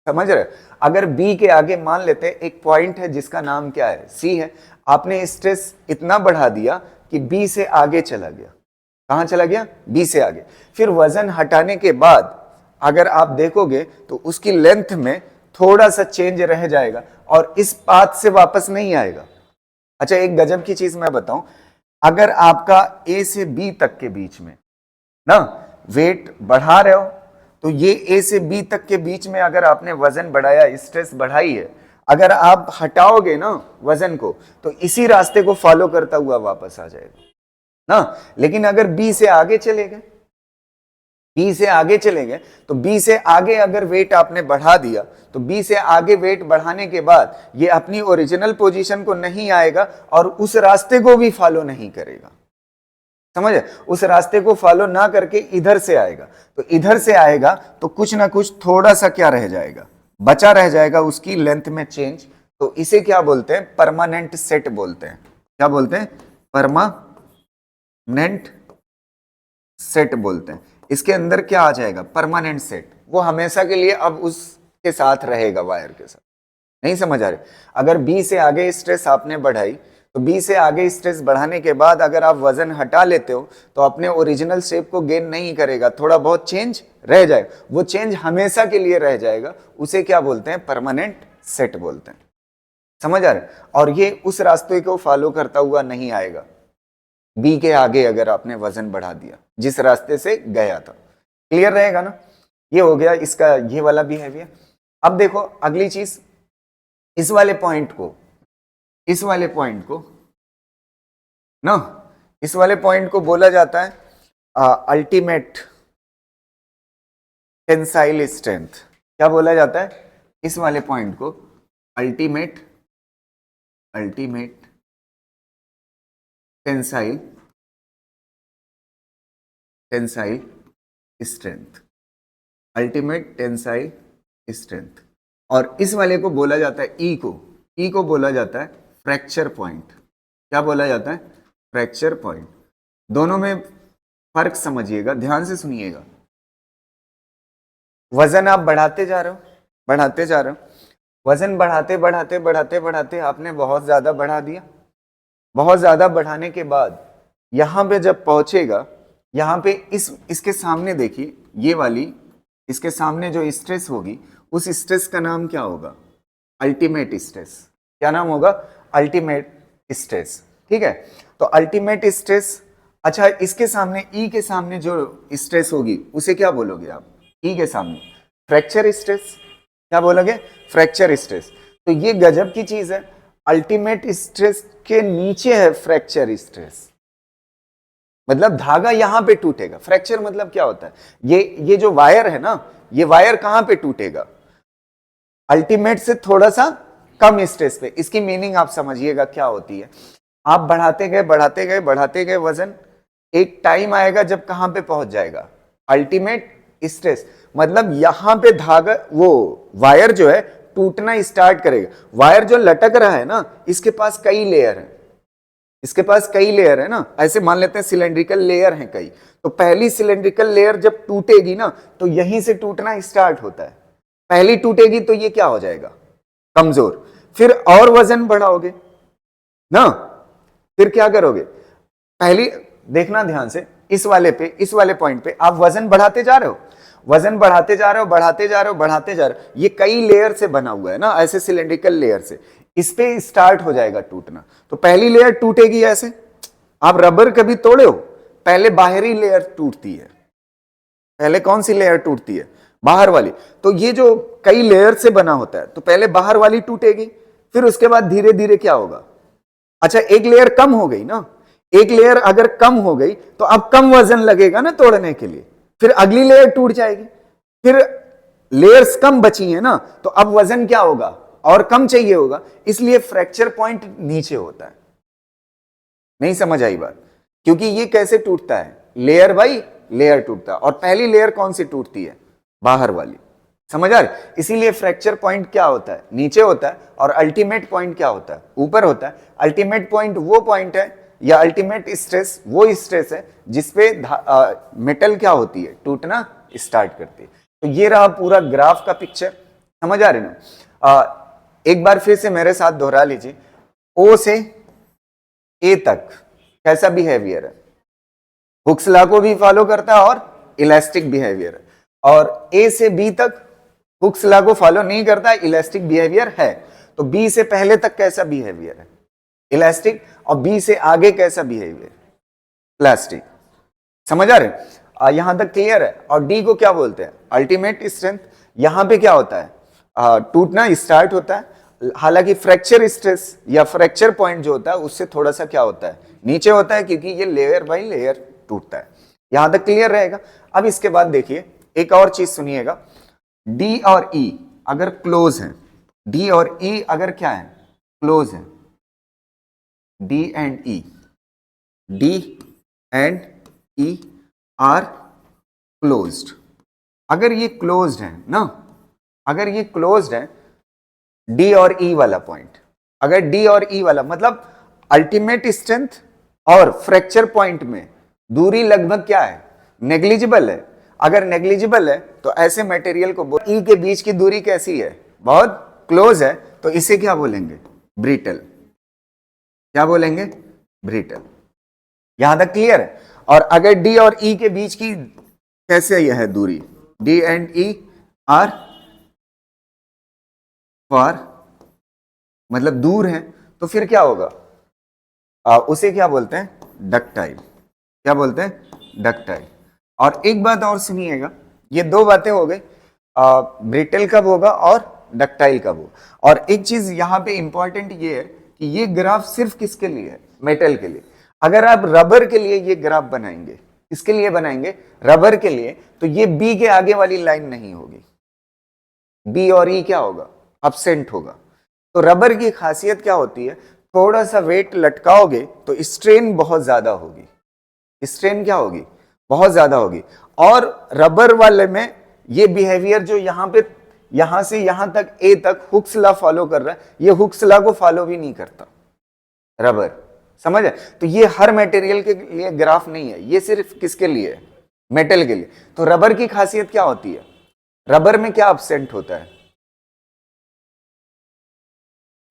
समझ रहे। अगर बी के आगे मान लेते हैं एक पॉइंट है जिसका नाम क्या है, सी है, आपने स्ट्रेस इतना बढ़ा दिया कि बी से आगे चला गया। कहां चला गया, बी से आगे। फिर वजन हटाने के बाद अगर आप देखोगे तो उसकी लेंथ में थोड़ा सा चेंज रह जाएगा और इस पाथ से वापस नहीं आएगा। अच्छा, एक गजब की चीज मैं बताऊं, अगर आपका ए से बी तक के बीच में ना वेट बढ़ा रहे हो, तो ये ए से बी तक के बीच में अगर आपने वजन बढ़ाया, स्ट्रेस बढ़ाई है, अगर आप हटाओगे ना वजन को तो इसी रास्ते को फॉलो करता हुआ वापस आ जाएगा ना। लेकिन अगर बी से आगे चले गए, बी से आगे चले गए तो बी से आगे अगर वेट आपने बढ़ा दिया तो बी से आगे वेट बढ़ाने के बाद ये अपनी ओरिजिनल पोजीशन को नहीं आएगा और उस रास्ते को भी फॉलो नहीं करेगा, समझे? उस रास्ते को फॉलो ना करके इधर से आएगा, तो इधर से आएगा तो कुछ ना कुछ थोड़ा सा क्या रह जाएगा, बचा रह जाएगा उसकी लेंथ में चेंज। तो इसे क्या बोलते हैं? परमानेंट सेट बोलते हैं। क्या बोलते हैं? परमानेंट सेट बोलते हैं। इसके अंदर क्या आ जाएगा? Permanent set. वो हमेशा के लिए अब उसके साथ रहेगा, वायर के साथ। नहीं समझ आ रही? अगर बी से आगे स्ट्रेस आपने बढ़ाई तो बी से आगे स्ट्रेस बढ़ाने के बाद अगर आप वजन हटा लेते हो तो अपने ओरिजिनल शेप को गेन नहीं करेगा, थोड़ा बहुत चेंज रह जाएगा। वो चेंज हमेशा के लिए रह जाएगा, उसे क्या बोलते हैं? परमानेंट सेट बोलते हैं। समझ आ रहा है? और ये उस रास्ते को फॉलो करता हुआ नहीं आएगा। बी के आगे अगर आपने वजन बढ़ा दिया जिस रास्ते से गया था, क्लियर रहेगा ना? ये हो गया इसका ये वाला बिहेवियर। अब देखो अगली चीज, इस वाले पॉइंट को इस वाले पॉइंट को बोला जाता है अल्टीमेट टेंसाइल स्ट्रेंथ। क्या बोला जाता है? इस वाले पॉइंट को ultimate tensile strength, ultimate tensile strength. और इस वाले को बोला जाता है ई को बोला जाता है फ्रैक्चर पॉइंट। क्या बोला जाता है? Fracture point. दोनों में फर्क समझिएगा, ध्यान से सुनिएगा। वजन आप बढ़ाते जा रहे हो, वजन बढ़ाते आपने बहुत ज्यादा बढ़ा दिया। बहुत ज्यादा बढ़ाने के बाद यहां पे जब पहुंचेगा, यहां पे इसके सामने देखिए, ये वाली इसके सामने जो स्ट्रेस होगी उस स्ट्रेस का नाम क्या होगा? Ultimate stress. क्या नाम होगा? Ultimate stress. ठीक है, तो अल्टीमेट स्ट्रेस। अच्छा, इसके सामने ई के सामने जो स्ट्रेस होगी उसे क्या बोलोगे आप? ई के सामने फ्रैक्चर स्ट्रेस। क्या बोलोगे? Fracture stress. तो ये गजब की चीज है, अल्टीमेट स्ट्रेस के नीचे है फ्रैक्चर स्ट्रेस। मतलब धागा यहां पे टूटेगा। फ्रैक्चर मतलब क्या होता है? ये जो वायर है ना, ये वायर कहां पे टूटेगा? अल्टीमेट से थोड़ा सा कम स्ट्रेस पे। इसकी मीनिंग आप समझिएगा क्या होती है। आप बढ़ाते गए वजन, एक टाइम आएगा जब कहां पे पहुंच जाएगा? Ultimate stress. मतलब यहां पे धागा, वो वायर जो है टूटना स्टार्ट करेगा। वायर जो लटक रहा है ना, इसके पास कई लेयर है, ना। ऐसे मान लेते हैं सिलेंड्रिकल लेयर हैं कई। तो पहली सिलेंड्रिकल लेयर जब टूटेगी ना, तो यहीं से टूटना स्टार्ट होता है। पहली टूटेगी तो ये क्या हो जाएगा? कमजोर। फिर और वजन बढ़ाओगे ना, फिर क्या करोगे? पहली देखना ध्यान से, इस वाले पॉइंट पे आप वजन बढ़ाते जा रहे हो, ये कई लेयर से बना हुआ है ना, ऐसे सिलेंड्रिकल लेयर से। इस पे स्टार्ट हो जाएगा टूटना। तो पहली लेयर टूटेगी ऐसे। आप रबर कभी तोड़े हो? पहले बाहरी लेयर टूटती है। पहले कौन सी लेयर टूटती है? बाहर वाली। तो ये जो कई लेयर से बना होता है, तो पहले बाहर वाली टूटेगी, फिर उसके बाद धीरे धीरे क्या होगा? अच्छा, एक लेयर कम हो गई ना, एक लेयर अगर कम हो गई तो अब कम वजन लगेगा ना तोड़ने के लिए, फिर अगली लेयर टूट जाएगी, फिर लेयर्स कम बची है ना, तो अब वजन क्या होगा? और कम चाहिए होगा। इसलिए फ्रैक्चर पॉइंट नीचे होता है। नहीं समझ आई बात? क्योंकि ये कैसे टूटता है? लेयर बाई लेयर टूटता है। और पहली लेयर कौन सी टूटती है? बाहर वाली। समझ आ रही? इसीलिए फ्रैक्चर पॉइंट क्या होता है? नीचे होता है। और अल्टीमेट पॉइंट क्या होता है? ऊपर होता है। अल्टीमेट पॉइंट वो पॉइंट है, या अल्टीमेट स्ट्रेस वो स्ट्रेस है जिसपे मेटल क्या होती है? टूटना स्टार्ट करती है। तो ये रहा पूरा ग्राफ का पिक्चर। समझ आ रही ना? एक बार फिर से मेरे साथ दोहरा लीजिए। ओ से ए तक कैसा बिहेवियर है? हुक्स लॉ को भी फॉलो करता है और इलास्टिक बिहेवियर है। और ए से बी तक हुक्स लॉ को फॉलो नहीं करता है, इलास्टिक बिहेवियर है। तो बी से पहले तक कैसा बिहेवियर है? इलास्टिक। और बी से आगे कैसा बिहेवियर? प्लास्टिक। समझ आ रहे? यहां तक क्लियर है? और डी को क्या बोलते हैं? Ultimate strength. यहां पे क्या होता है? टूटना स्टार्ट होता है। हालांकि फ्रैक्चर स्ट्रेस या फ्रैक्चर पॉइंट जो होता है उससे थोड़ा सा क्या होता है? नीचे होता है, क्योंकि ये लेयर बाय लेयर टूटता है। यहां तक क्लियर रहेगा। अब इसके बाद देखिए एक और चीज सुनिएगा, डी और ई अगर क्लोज है, डी और ई अगर क्या है, क्लोज है, D and E, D and E are closed, अगर ये क्लोज्ड है ना, अगर ये क्लोज्ड है डी और ई वाला पॉइंट, अगर डी और ई वाला मतलब अल्टीमेट स्ट्रेंथ और फ्रैक्चर पॉइंट में दूरी लगभग क्या है, नेग्लिजिबल है। अगर नेग्लिजिबल है तो ऐसे मटेरियल को ई के बीच की दूरी कैसी है, बहुत क्लोज है, तो इसे क्या बोलेंगे, ब्रिटल। क्या बोलेंगे, ब्रिटल। यहां तक क्लियर है। और अगर डी और ई के बीच की कैसे यह है दूरी, D and E R far, मतलब दूर है, तो फिर क्या होगा, उसे क्या बोलते हैं, डक्टाइल। क्या बोलते हैं, डक्टाइल। और एक बात और सुनिएगा, ये दो बातें हो गई, ब्रिटल कब होगा और डक्टाइल कब होगा। और एक चीज यहां पे इंपॉर्टेंट ये है कि ये ग्राफ सिर्फ किसके लिए है, मेटल के लिए। अगर आप रबर के लिए ये ग्राफ बनाएंगे, किसके लिए बनाएंगे, रबर के लिए, तो ये बी के आगे वाली लाइन नहीं होगी, बी और ई क्या होगा, अपसेंट होगा। तो रबर की खासियत क्या होती है, थोड़ा सा वेट लटकाओगे तो स्ट्रेन बहुत ज्यादा होगी, स्ट्रेन क्या होगी, बहुत ज्यादा होगी। और रबर वाले में ये बिहेवियर जो यहां पे, यहां से यहां तक ए तक हुक्स लॉ फॉलो कर रहा है, ये हुक्स लॉ को फॉलो भी नहीं करता रबर, समझ है। तो ये हर मटेरियल के लिए ग्राफ नहीं है, ये सिर्फ किसके लिए है, मेटल के लिए। तो रबर की खासियत क्या होती है, रबर में क्या अपसेंट होता है,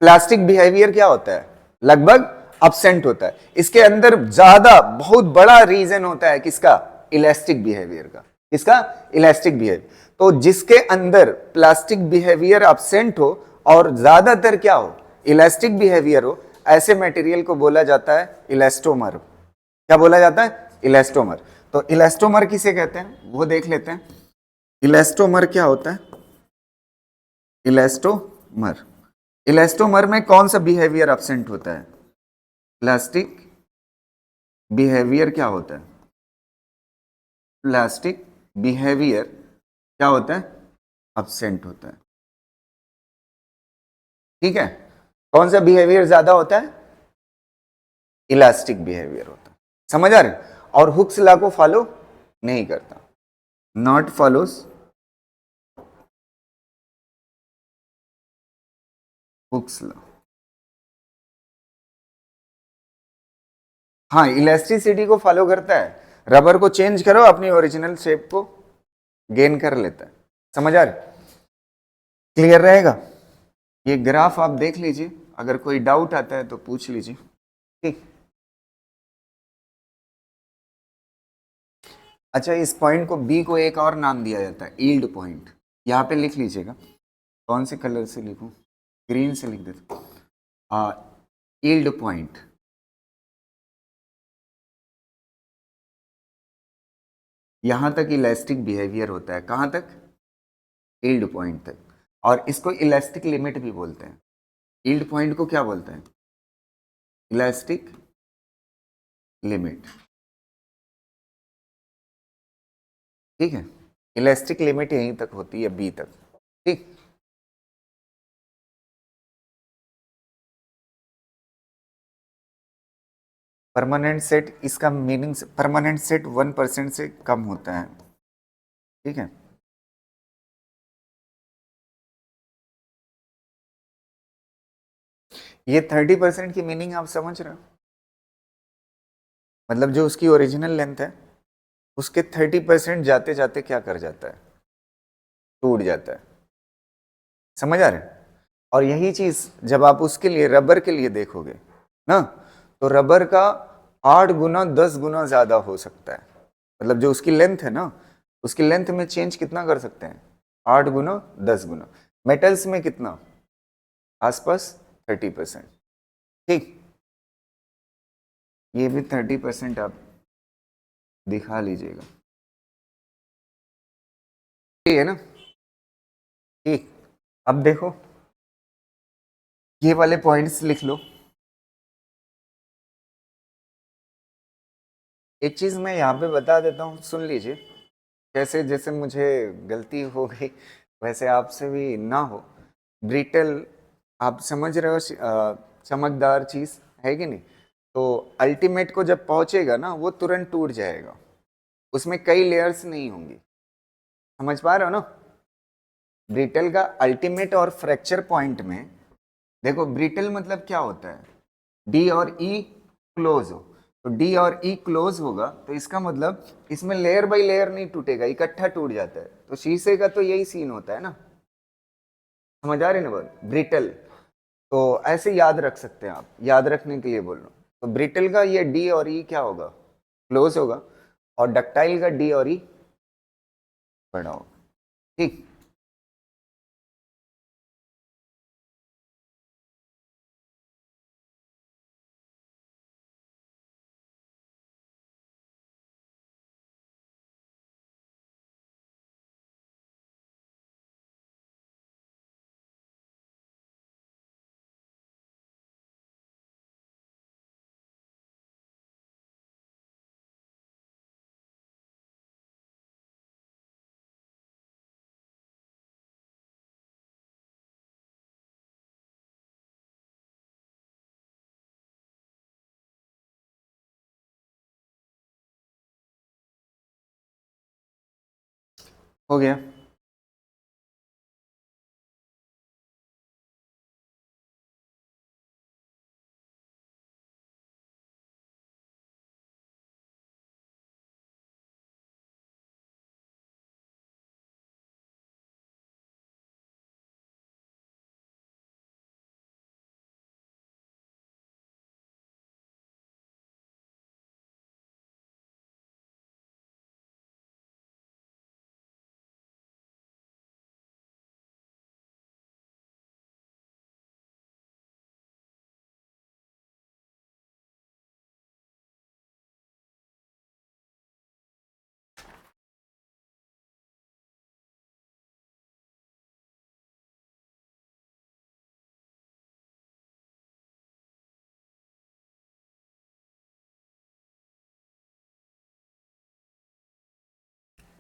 प्लास्टिक बिहेवियर क्या होता है, लगभग अपसेंट होता है। इसके अंदर ज्यादा बहुत बड़ा रीजन होता है किसका, इलास्टिक बिहेवियर का, किसका, इलास्टिक बिहेवियर। तो जिसके अंदर प्लास्टिक बिहेवियर अपसेंट हो और ज्यादातर क्या हो, इलास्टिक बिहेवियर हो, ऐसे मटेरियल को बोला जाता है इलास्टोमर। क्या बोला जाता है, इलास्टोमर। तो इलास्टोमर किसे कहते हैं वो देख लेते हैं। इलास्टोमर क्या होता है, इलास्टोमर, इलास्टोमर में कौन सा बिहेवियर एब्सेंट होता है, प्लास्टिक बिहेवियर क्या होता है, प्लास्टिक बिहेवियर क्या होता है, एब्सेंट होता है। ठीक है, कौन सा बिहेवियर ज्यादा होता है, इलास्टिक बिहेवियर होता है, समझ आ रहे। और हुक्स लॉ को फॉलो नहीं करता, नॉट फॉलोस हुक्स लॉ। हाँ, इलास्टिसिटी को फॉलो करता है, रबर को चेंज करो अपनी ओरिजिनल शेप को गेन कर लेता है, समझ आ रहे, क्लियर रहेगा। ये ग्राफ आप देख लीजिए, अगर कोई डाउट आता है तो पूछ लीजिए, ठीक। अच्छा, इस पॉइंट को बी को एक और नाम दिया जाता है, ईल्ड पॉइंट। यहाँ पे लिख लीजिएगा, कौन से कलर से लिखूं, ग्रीन से लिख देता हूँ, ईल्ड पॉइंट। यहां तक इलास्टिक बिहेवियर होता है, कहां तक, ईल्ड पॉइंट तक। और इसको इलास्टिक लिमिट भी बोलते हैं, ईल्ड पॉइंट को क्या बोलते हैं, इलास्टिक लिमिट। ठीक है, इलास्टिक लिमिट यहीं तक होती है, बी तक, ठीक। परमानेंट सेट, इसका मीनिंग, परमानेंट सेट 1% से कम होता है, ठीक है। ये 30% की मीनिंग आप समझ रहे हो, मतलब जो उसकी ओरिजिनल लेंथ है उसके 30% जाते जाते क्या कर जाता है, टूट जाता है, समझ आ रहे हैं। और यही चीज जब आप उसके लिए रबर के लिए देखोगे ना, तो रबर का 8 गुना 10 गुना ज्यादा हो सकता है, मतलब जो उसकी लेंथ है ना, उसकी लेंथ में चेंज कितना कर सकते हैं, 8 गुना 10 गुना। मेटल्स में कितना, आसपास 30%, ठीक। ये भी 30% आप दिखा लीजिएगा, ठीक है ना, ठीक। अब देखो ये वाले पॉइंट्स लिख लो, एक चीज मैं यहाँ पे बता देता हूँ, सुन लीजिए। कैसे, जैसे मुझे गलती हो गई वैसे आपसे भी ना हो। ब्रिटल, आप समझ रहे हो, चमकदार चीज है कि नहीं? तो अल्टीमेट को जब पहुंचेगा ना, वो तुरंत टूट जाएगा, उसमें कई लेयर्स नहीं होंगी। समझ पा रहे हो ना? ब्रिटल का अल्टीमेट और फ्रैक्चर पॉइंट में, देखो ब्रिटल मतलब क्या होता है, डी और ई क्लोज हो। तो डी और ई क्लोज होगा तो इसका मतलब इसमें लेयर बाय लेयर नहीं टूटेगा, इकट्ठा टूट जाता है। तो शीशे का तो यही सीन होता है ना। समझ आ रही ना बात? ब्रिटल तो ऐसे याद रख सकते हैं आप, याद रखने के लिए बोल रहा हूँ। तो ब्रिटल का ये डी और ई क्या होगा, क्लोज होगा, और डक्टाइल का डी और ई बड़ा होगा। ठीक। हो गया।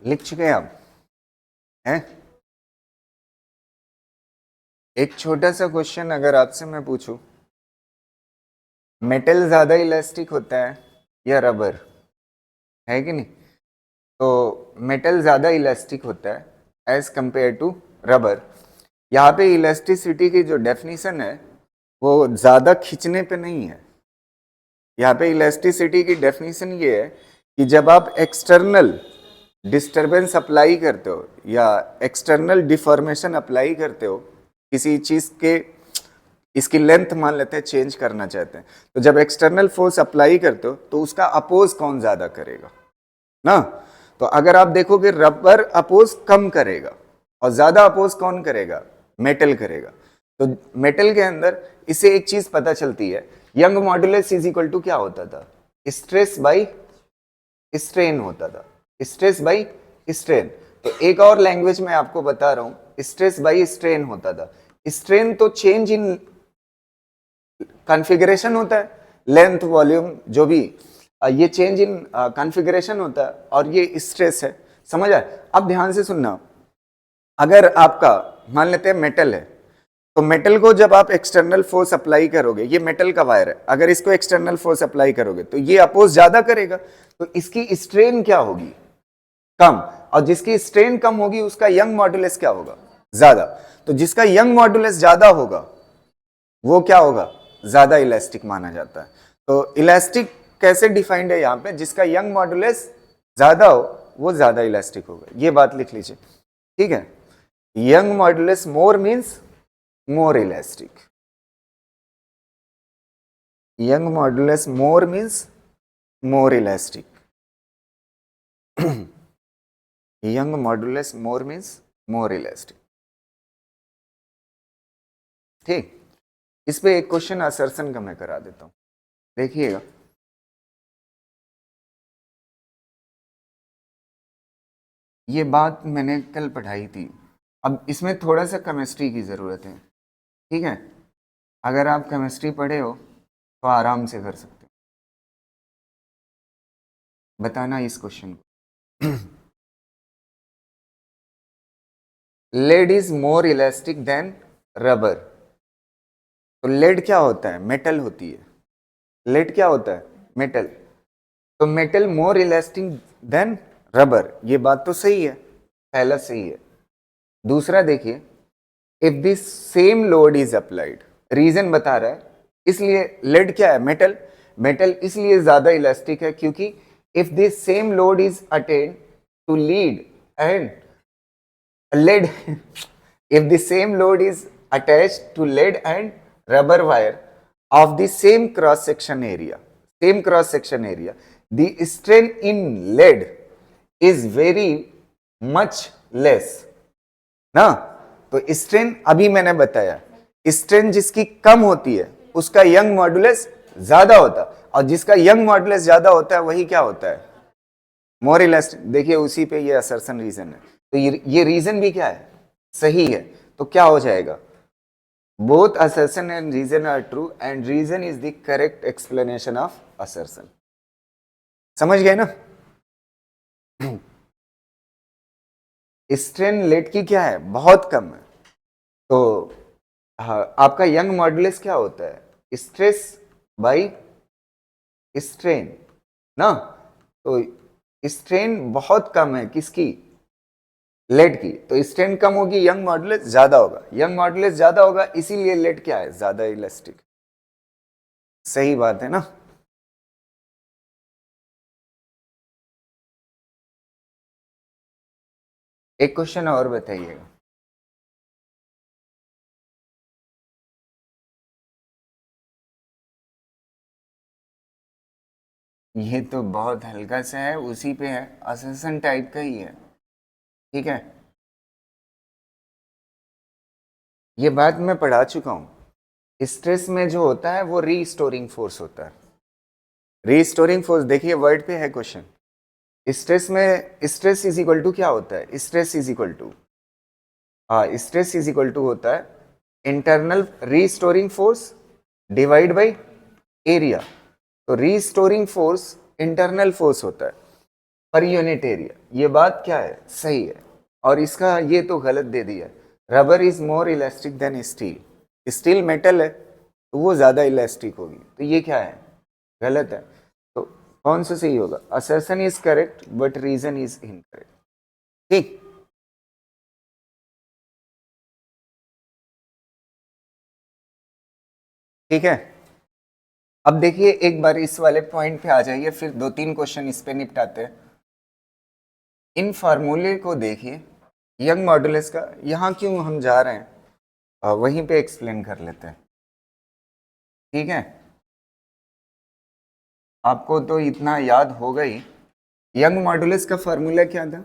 लिख चुके हैं आप? हैं? एक छोटा सा क्वेश्चन अगर आपसे मैं पूछूं, मेटल ज्यादा इलास्टिक होता है या रबर? है कि नहीं? तो मेटल ज्यादा इलास्टिक होता है एज कंपेयर टू रबर। यहाँ पे इलास्टिसिटी की जो डेफिनेशन है वो ज्यादा खींचने पे नहीं है। यहाँ पे इलास्टिसिटी की डेफिनेशन ये है कि जब आप एक्सटर्नल डिस्टरबेंस अप्लाई करते हो या एक्सटर्नल डिफॉर्मेशन अप्लाई करते हो किसी चीज के, इसकी लेंथ मान लेते हैं चेंज करना चाहते हैं, तो जब एक्सटर्नल फोर्स अप्लाई करते हो तो उसका अपोज कौन ज्यादा करेगा ना? तो अगर आप देखोगे रबर अपोज कम करेगा और ज्यादा अपोज कौन करेगा? मेटल करेगा। तो मेटल के अंदर इससे एक चीज पता चलती है, Young modulus is equal to क्या होता था? स्ट्रेस बाई स्ट्रेन होता था। Stress by strain. तो एक और लैंग्वेज में आपको बता रहा हूं, स्ट्रेस बाई स्ट्रेन होता था। स्ट्रेन तो चेंज इन कॉन्फ़िगरेशन होता है, लेंथ वॉल्यूम जो भी, ये चेंज इन कॉन्फ़िगरेशन होता है, और ये स्ट्रेस है। समझ आए? अब ध्यान से सुनना, अगर आपका मान लेते हैं मेटल है, तो मेटल को जब आप एक्सटर्नल फोर्स अप्लाई करोगे, ये मेटल का वायर है, अगर इसको एक्सटर्नल फोर्स अप्लाई करोगे तो ये अपोज ज्यादा करेगा, तो इसकी स्ट्रेन क्या होगी? कम। और जिसकी स्ट्रेन कम होगी उसका यंग मॉड्यूलस क्या होगा? ज्यादा। तो जिसका यंग मॉड्यूलस ज्यादा होगा वो क्या होगा? ज्यादा इलास्टिक माना जाता है। तो इलास्टिक कैसे डिफाइंड है यहां पे? जिसका यंग मॉड्यूलस ज्यादा हो वो ज्यादा इलास्टिक होगा। ये बात लिख लीजिए, ठीक है? यंग मॉड्यूलस मोर means more elastic. Young modulus मोर means more elastic. Young modulus मोर मीन्स मोर इलास्टिक। ठीक। इस पे एक क्वेश्चन असर्शन का मैं करा देता हूं, देखिएगा। ये बात मैंने कल पढ़ाई थी। अब इसमें थोड़ा सा केमिस्ट्री की ज़रूरत है, ठीक है? अगर आप केमिस्ट्री पढ़े हो तो आराम से कर सकते हो। बताना इस क्वेश्चन को। Lead is more elastic than rubber. तो लेड क्या होता है? मेटल होती है। लेड क्या होता है? मेटल। तो metal more elastic than rubber, ये बात तो सही है, पहला सही है। दूसरा देखिए, if this same load is applied, reason बता रहा है, इसलिए लेड क्या है? मेटल। मेटल इसलिए ज्यादा इलास्टिक है क्योंकि if this same load is attend to lead and lead if the same load is attached to lead and rubber wire of the same cross section area, the strain in lead is very much less ना। तो strain अभी मैंने बताया, strain जिसकी कम होती है उसका young modulus ज्यादा होता है, और जिसका यंग मॉडुलस ज्यादा होता है वही क्या होता है? मोर इलास्टिक। देखिए उसी पे ये असर्शन रीजन है, तो ये रीजन भी क्या है? सही है। तो क्या हो जाएगा? Both assertion and reason are true and reason is the correct explanation of assertion. समझ गए ना? स्ट्रेन लेट की क्या है? बहुत कम है। तो हाँ, आपका यंग मॉडुलस क्या होता है? स्ट्रेस बाई स्ट्रेन ना। तो स्ट्रेन बहुत कम है किसकी? लेड की। तो स्ट्रेन कम होगी, यंग मॉडुलस ज्यादा होगा। यंग मॉडुलस ज्यादा होगा इसीलिए लेड क्या है? ज्यादा इलास्टिक। सही बात है ना? एक क्वेश्चन और बताइएगा। ये तो बहुत हल्का सा है, उसी पे है, असर्शन टाइप का ही है। ठीक है, ये बात मैं पढ़ा चुका हूं। स्ट्रेस में जो होता है वो रीस्टोरिंग फोर्स होता है। रीस्टोरिंग फोर्स, देखिए वर्ड पे है क्वेश्चन। स्ट्रेस में स्ट्रेस इज इक्वल टू क्या होता है? स्ट्रेस इज इक्वल टू, हाँ, स्ट्रेस इज इक्वल टू होता है internal restoring force divide by area. तो रीस्टोरिंग फोर्स इंटरनल फोर्स होता है पर यूनिट एरिया। ये बात क्या है? सही है। और इसका ये तो गलत दे दिया, rubber is more elastic than steel. Steel metal है तो वो ज्यादा इलास्टिक होगी, तो ये क्या है? गलत है। तो कौन सा सही होगा? Assertion is correct but reason is incorrect. ठीक, ठीक है। अब देखिए एक बार इस वाले पॉइंट पे आ जाइए, फिर दो तीन क्वेश्चन इस पे निपटाते हैं। इन फार्मूले को देखिए, यंग मॉडुलस का, यहाँ क्यों हम जा रहे हैं वहीं पे एक्सप्लेन कर लेते हैं। ठीक है, आपको तो इतना याद होगा ही। यंग मॉडुलस का फार्मूला क्या था?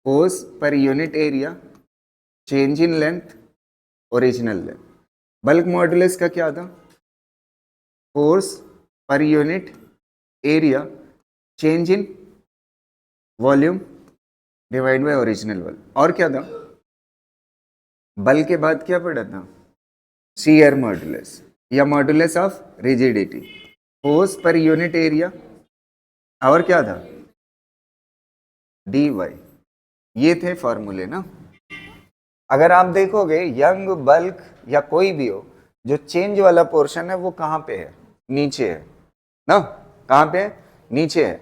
फोर्स पर unit area, change in length, original length. Bulk modulus का क्या था? फोर्स पर unit area, change in volume divide by original volume. और क्या था? बल के बाद क्या पढ़ा था? शियर मॉडुलस या मॉडुलस ऑफ रिजिडिटी। फोर्स पर यूनिट एरिया, और क्या था? dy। ये थे फॉर्मूले ना। अगर आप देखोगे यंग, बल्क या कोई भी हो, जो चेंज वाला पोर्शन है वो कहाँ पे है? नीचे है ना। कहाँ पे है? नीचे है।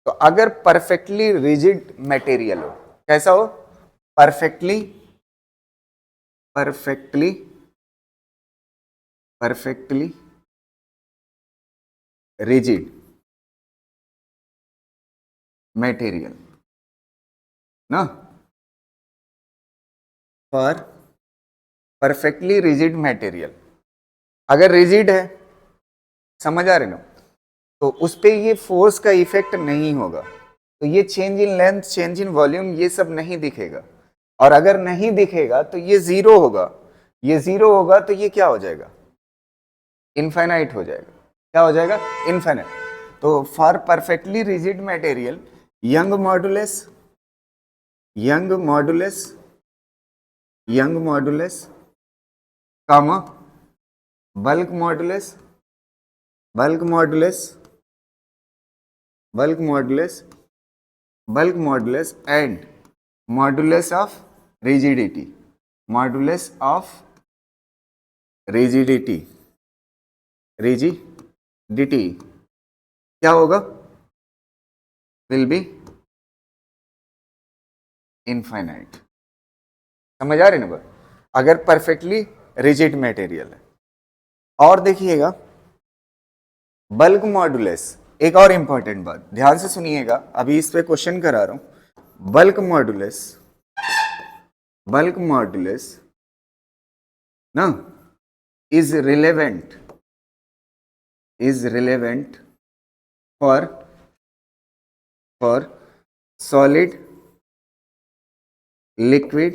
तो अगर परफेक्टली रिजिड मटेरियल हो, कैसा हो? Perfectly, perfectly, perfectly rigid material ना। फॉर परफेक्टली रिजिड मटेरियल, अगर रिजिड है, समझ आ रहे ना, तो उस पे ये फोर्स का इफेक्ट नहीं होगा। तो ये change in length, change in volume, ये सब नहीं दिखेगा। और अगर नहीं दिखेगा तो ये जीरो होगा। ये जीरो होगा तो ये क्या हो जाएगा? इनफाइनाइट हो जाएगा। क्या हो जाएगा? इनफाइनाइट। तो for perfectly rigid material, Young modulus, Young modulus, Young modulus, comma bulk modulus, bulk modulus bulk modulus and modulus of rigidity, modulus of rigidity क्या होगा, विल बी इनफाइनाइट। समझ आ रही ना बात, अगर परफेक्टली रिजिड मटेरियल है। और देखिएगा बल्क मॉडुलस, एक और इंपॉर्टेंट बात ध्यान से सुनिएगा, अभी इस पे क्वेश्चन करा रहा हूं। बल्क मॉडुलस ना is relevant for solid, liquid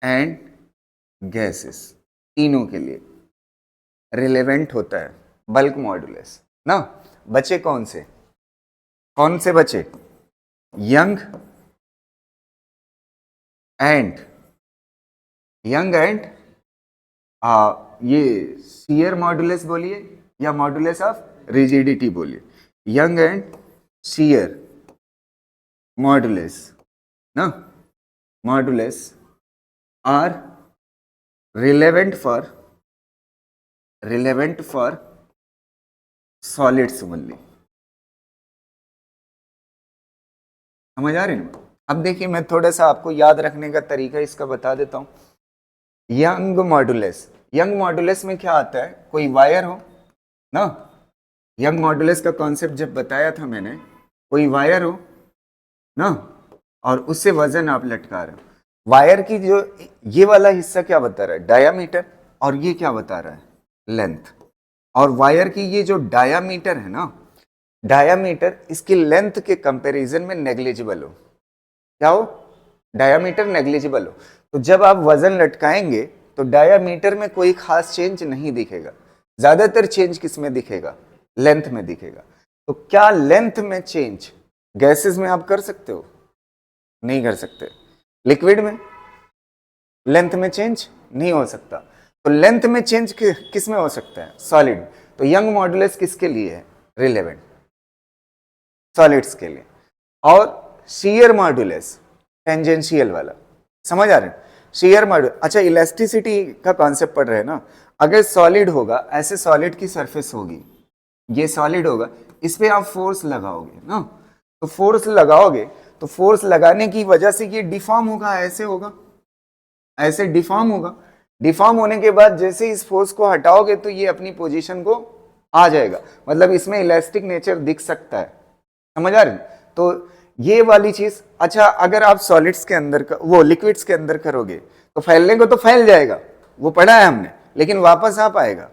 and gases, तीनों के लिए रिलेवेंट होता है बल्क मॉडुलस ना। बचे कौन से बचे, यंग एंड ये शियर मॉडुलस बोलिए या मॉडुलस ऑफ रिजिडिटी बोलिए, यंग एंड शियर मॉडुलस ना, modulus are relevant for solids only. समझ आ रही है। अब देखिए मैं थोड़ा सा आपको याद रखने का तरीका इसका बता देता हूं। यंग मॉडुलस में क्या आता है, कोई वायर हो ना, यंग मॉडुलस का कॉन्सेप्ट जब बताया था मैंने, कोई वायर हो ना और उससे वजन आप लटका रहे हो, वायर की जो ये वाला हिस्सा क्या बता रहा है, डायामीटर, और ये क्या बता रहा है, लेंथ। और वायर की ये जो डायामीटर है ना, डायामीटर इसकी लेंथ के कंपैरिजन में नेग्लिजिबल हो, क्या हो, डायामीटर नेग्लिजिबल हो। तो जब आप वजन लटकाएंगे तो डायामीटर में कोई खास चेंज नहीं दिखेगा, ज्यादातर चेंज किस में दिखेगा, लेंथ में दिखेगा। तो क्या लेंथ में चेंज गैसेस में आप कर सकते हो, नहीं कर सकते। लिक्विड में लेंथ में चेंज नहीं हो सकता, तो लेंथ में चेंज किस में हो सकता है, सॉलिड। तो यंग मॉडुलस किसके लिए है, रिलेवेंट, सॉलिड्स के लिए। और शियर मॉडुलस टेंजेंशियल वाला, समझ आ रहे हैं, शियर मॉडुलस। अच्छा इलास्टिसिटी का कॉन्सेप्ट पढ़ रहे हैं ना, अगर सॉलिड होगा, ऐसे सॉलिड की सरफेस होगी, ये सॉलिड होगा, इस पे आप फोर्स लगाओगे ना, तो फोर्स लगाओगे तो फोर्स लगाने की वजह से ये डिफॉर्म होगा, ऐसे होगा, ऐसे डिफॉर्म होगा। डिफॉर्म होने के बाद जैसे इस फोर्स को हटाओगे तो ये अपनी पोजीशन को आ जाएगा, मतलब इसमें इलास्टिक नेचर दिख सकता है। समझ आ रहे हैं? तो ये वाली चीज। अच्छा अगर आप सॉलिड्स के अंदर वो लिक्विड्स के अंदर करोगे तो फैलने को तो फैल जाएगा, वो पढ़ा है हमने, लेकिन वापस आ पाएगा।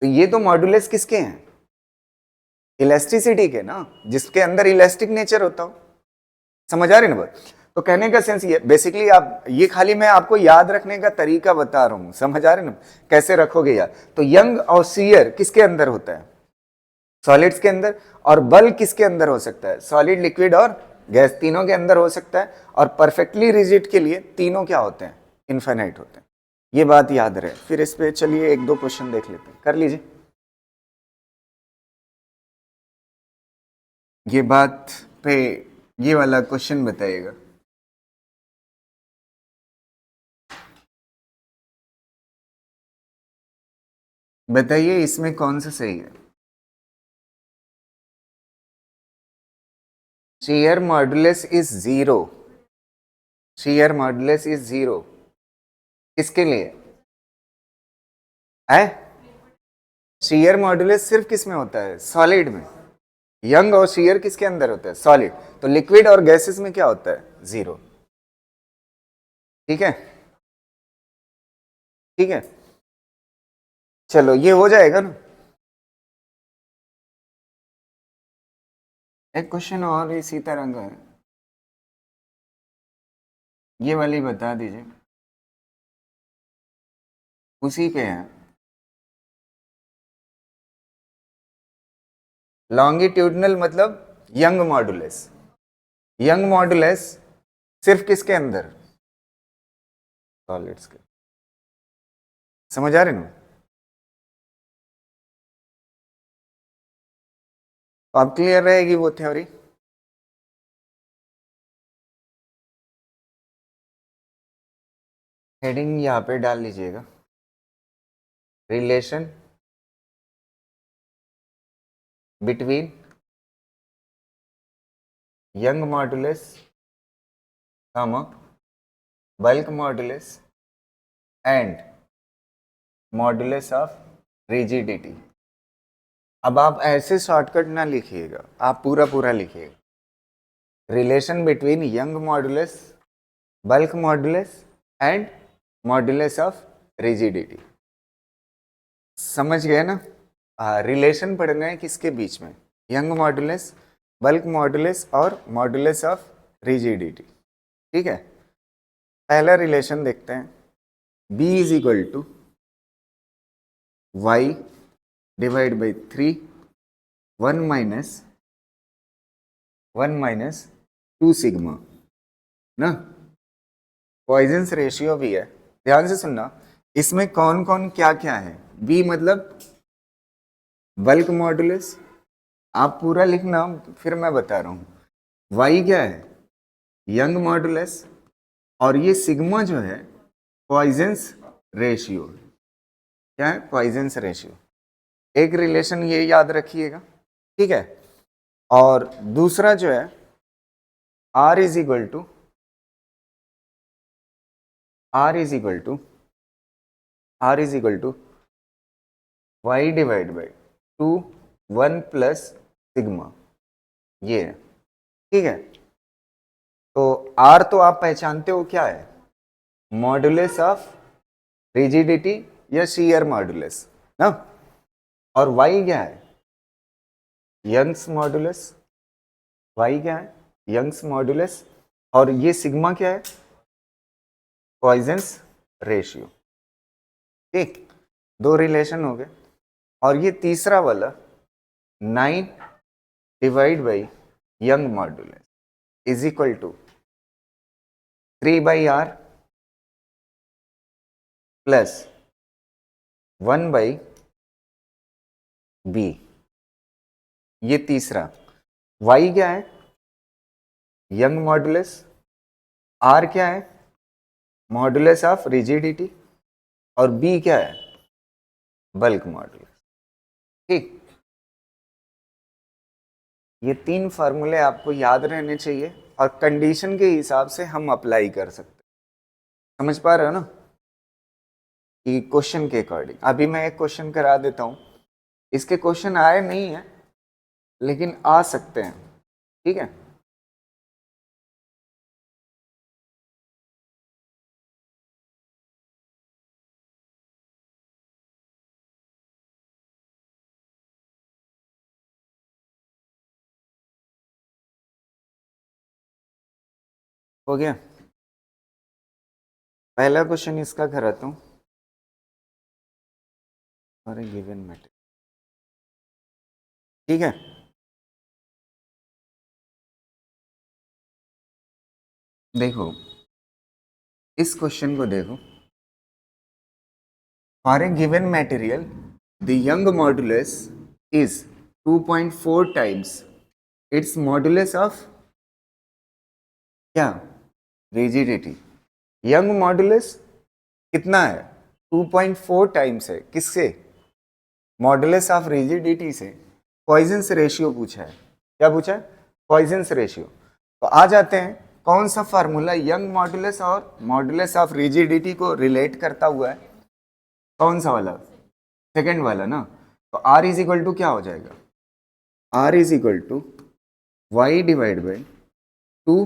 तो ये तो मॉडुलस किसके हैं, इलास्टिसिटी के ना, जिसके अंदर इलास्टिक नेचर होता हो। समझ आ रही ना बात। तो कहने का सेंस ये बेसिकली, आप ये खाली मैं आपको याद रखने का तरीका बता रहा हूं, समझ आ रहे ना, कैसे रखोगे याद। तो यंग और शियर किसके अंदर होता है, सॉलिड्स के अंदर। और बल्क किसके अंदर हो सकता है, सॉलिड, लिक्विड और गैस, तीनों के अंदर हो सकता है। और परफेक्टली रिजिड के लिए तीनों क्या होते हैं, इनफाइनाइट होते हैं। ये बात याद रहे। फिर इस पे चलिए एक दो क्वेश्चन देख लेते हैं, कर लीजिए। ये बात पे ये वाला क्वेश्चन बताइएगा। बताइए इसमें कौन सा सही है। shear modulus is zero, shear modulus is zero किसके लिए है, shear modulus सिर्फ किस में होता है, सॉलिड में। यंग और shear किसके अंदर होता है, सॉलिड। तो लिक्विड और गैसेस में क्या होता है, जीरो। ठीक है, ठीक है, चलो ये हो जाएगा ना। एक क्वेश्चन और इसी तरह का है, ये वाली बता दीजिए, उसी पे है। लॉन्गिट्यूडनल मतलब यंग मॉडुलस, यंग मॉडुलस सिर्फ किसके अंदर, सॉलिड्स के। समझ आ रहे ना। तो अब क्लियर रहेगी वो थ्योरी। हेडिंग यहाँ पे डाल लीजिएगा, relation between Young modulus comma bulk modulus and modulus of rigidity। अब आप ऐसे शॉर्टकट ना लिखिएगा, आप पूरा पूरा लिखिएगा, relation between Young modulus, bulk modulus and modulus of rigidity. समझ गए ना? रिलेशन पढ़ना है किसके बीच में, यंग मॉडुलस, बल्क मॉडुलस और मॉडुलस ऑफ रिजिडिटी। ठीक है, पहला रिलेशन देखते हैं, B is equal to Y divide by 3 1 minus 2 sigma ना। पॉइजन्स रेशियो भी है, ध्यान से सुनना। इसमें कौन कौन क्या क्या है, B मतलब बल्क मॉडुलस, आप पूरा लिखना फिर मैं बता रहा हूं। Y क्या है, यंग मॉडुलस, और ये सिग्मा जो है पॉइजन्स रेशियो। क्या है, पॉइजन्स रेशियो। एक रिलेशन ये याद रखिएगा, ठीक है। और दूसरा जो है R is equal to y divide by 2 1 plus sigma, ये है, ठीक है। तो R तो आप पहचानते हो क्या है, मॉडुलस ऑफ रिजिडिटी या शियर मॉडुलस ना। और Y क्या है, यंग्स मॉडुलस, Y क्या है, यंग्स मॉडुलस, और ये सिग्मा क्या है, पॉइजन्स रेशियो। ठीक, दो रिलेशन हो गए। और ये तीसरा वाला 9 divide by Young modulus is equal to 3/r plus 1/b। ये तीसरा। Y क्या है, यंग मॉडुलस, R क्या है, मॉडुलस ऑफ रिजिडिटी, और B क्या है, बल्क मॉडुलस। ठीक, ये तीन फार्मूले आपको याद रहने चाहिए और कंडीशन के हिसाब से हम अप्लाई कर सकते हैं। समझ पा रहे हो ना, कि क्वेश्चन के अकॉर्डिंग। अभी मैं एक क्वेश्चन करा देता हूं, इसके क्वेश्चन आए नहीं है लेकिन आ सकते हैं, ठीक है। हो गया, पहला क्वेश्चन इसका कराता हूं, और गिवन मैटर, ठीक है। देखो इस क्वेश्चन को देखो, for a given material the Young modulus is 2.4 times it's modulus of क्या, रिजिडिटी। यंग मॉडुलस कितना है, 2.4 टाइम्स है, किससे, मॉडुलस ऑफ रिजिडिटी से। पॉइजन्स रेशियो पूछा है, क्या पूछा है, पॉइजन्स रेशियो। तो आ जाते हैं, कौन सा फार्मूला यंग मॉडुलस और मॉडुलस ऑफ रिजिडिटी को रिलेट करता हुआ है, कौन सा वाला, सेकंड वाला ना। तो R इज इक्वल टू क्या हो जाएगा, R is equal to Y divide by 2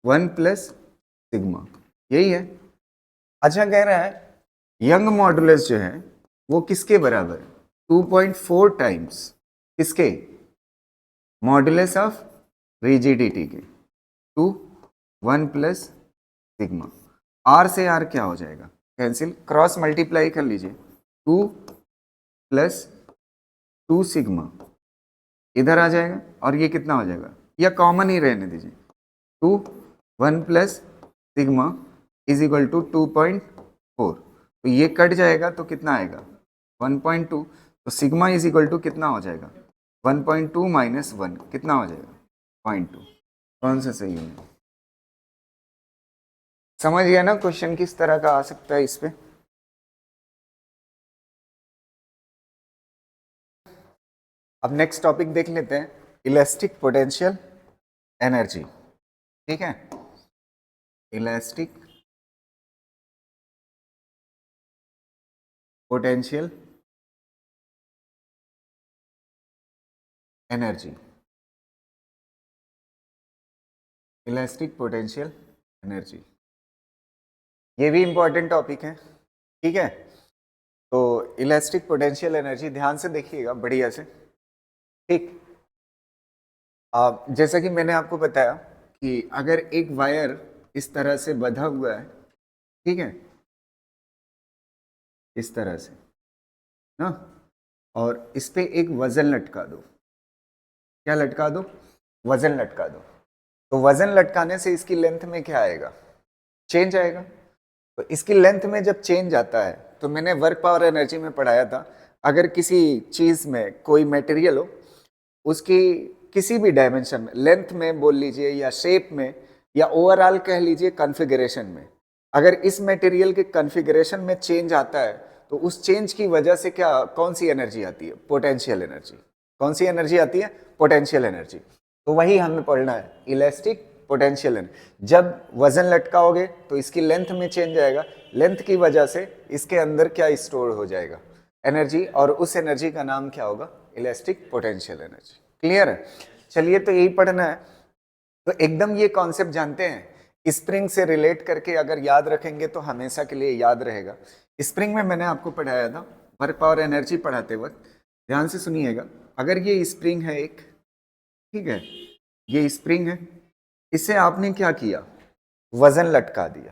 1 plus sigma, यही है। अच्छा कह रहा है यंग मॉडुलस जो है वो किसके बराबर है, 2.4 टाइम्स किसके, मॉडुलस ऑफ रिजिडिटी के, 2 1 प्लस सिग्मा। R से R क्या हो जाएगा, कैंसिल, क्रॉस मल्टीप्लाई कर लीजिए, 2 प्लस 2 सिग्मा इधर आ जाएगा, और ये कितना हो जाएगा, या कॉमन ही रहने दीजिए, 2 1 plus sigma is equal to 2.4। तो ये कट जाएगा तो कितना आएगा, 1.2। तो सिग्मा इज इक्वल टू कितना हो जाएगा, 1.2 माइनस 1 कितना हो जाएगा? 0.2। कौन सा सही है? समझ गया ना क्वेश्चन किस तरह का आ सकता है इस पे? अब नेक्स्ट टॉपिक देख लेते हैं, इलास्टिक पोटेंशियल एनर्जी। ठीक है, elastic potential energy, elastic potential energy, ये भी इंपॉर्टेंट टॉपिक है। ठीक है, तो इलास्टिक पोटेंशियल एनर्जी ध्यान से देखिएगा बढ़िया से। ठीक, जैसा कि मैंने आपको बताया कि अगर एक वायर इस तरह से बंधा हुआ है, ठीक है, इस तरह से ना, और इस पे एक वजन लटका दो। क्या लटका दो? वजन लटका दो। तो वजन लटकाने से इसकी लेंथ में क्या आएगा? चेंज आएगा। तो इसकी लेंथ में जब चेंज आता है, तो मैंने वर्क पावर एनर्जी में पढ़ाया था, अगर किसी चीज में कोई मटेरियल हो, उसकी किसी भी डायमेंशन में, लेंथ में बोल लीजिए या शेप में या ओवरऑल कह लीजिए कॉन्फ़िगरेशन में, अगर इस मटेरियल के कॉन्फ़िगरेशन में चेंज आता है तो उस चेंज की वजह से क्या, कौन सी एनर्जी आती है? Potential energy. कौन सी एनर्जी आती है? Potential energy. तो वही हमें पढ़ना है, इलास्टिक पोटेंशियल एनर्जी। जब वजन लटकाओगे तो इसकी लेंथ में चेंज आएगा, लेंथ की वजह से इसके अंदर क्या स्टोर हो जाएगा? एनर्जी, और उस एनर्जी का नाम क्या होगा? Elastic potential energy. क्लियर है? चलिए, तो यही पढ़ना है। तो एकदम ये कॉन्सेप्ट जानते हैं, स्प्रिंग से रिलेट करके अगर याद रखेंगे तो हमेशा के लिए याद रहेगा। स्प्रिंग में मैंने आपको पढ़ाया था, वर्क पावर एनर्जी पढ़ाते वक्त ध्यान से सुनिएगा। अगर ये स्प्रिंग है एक, ठीक है, ये स्प्रिंग है, इसे आपने क्या किया? वजन लटका दिया।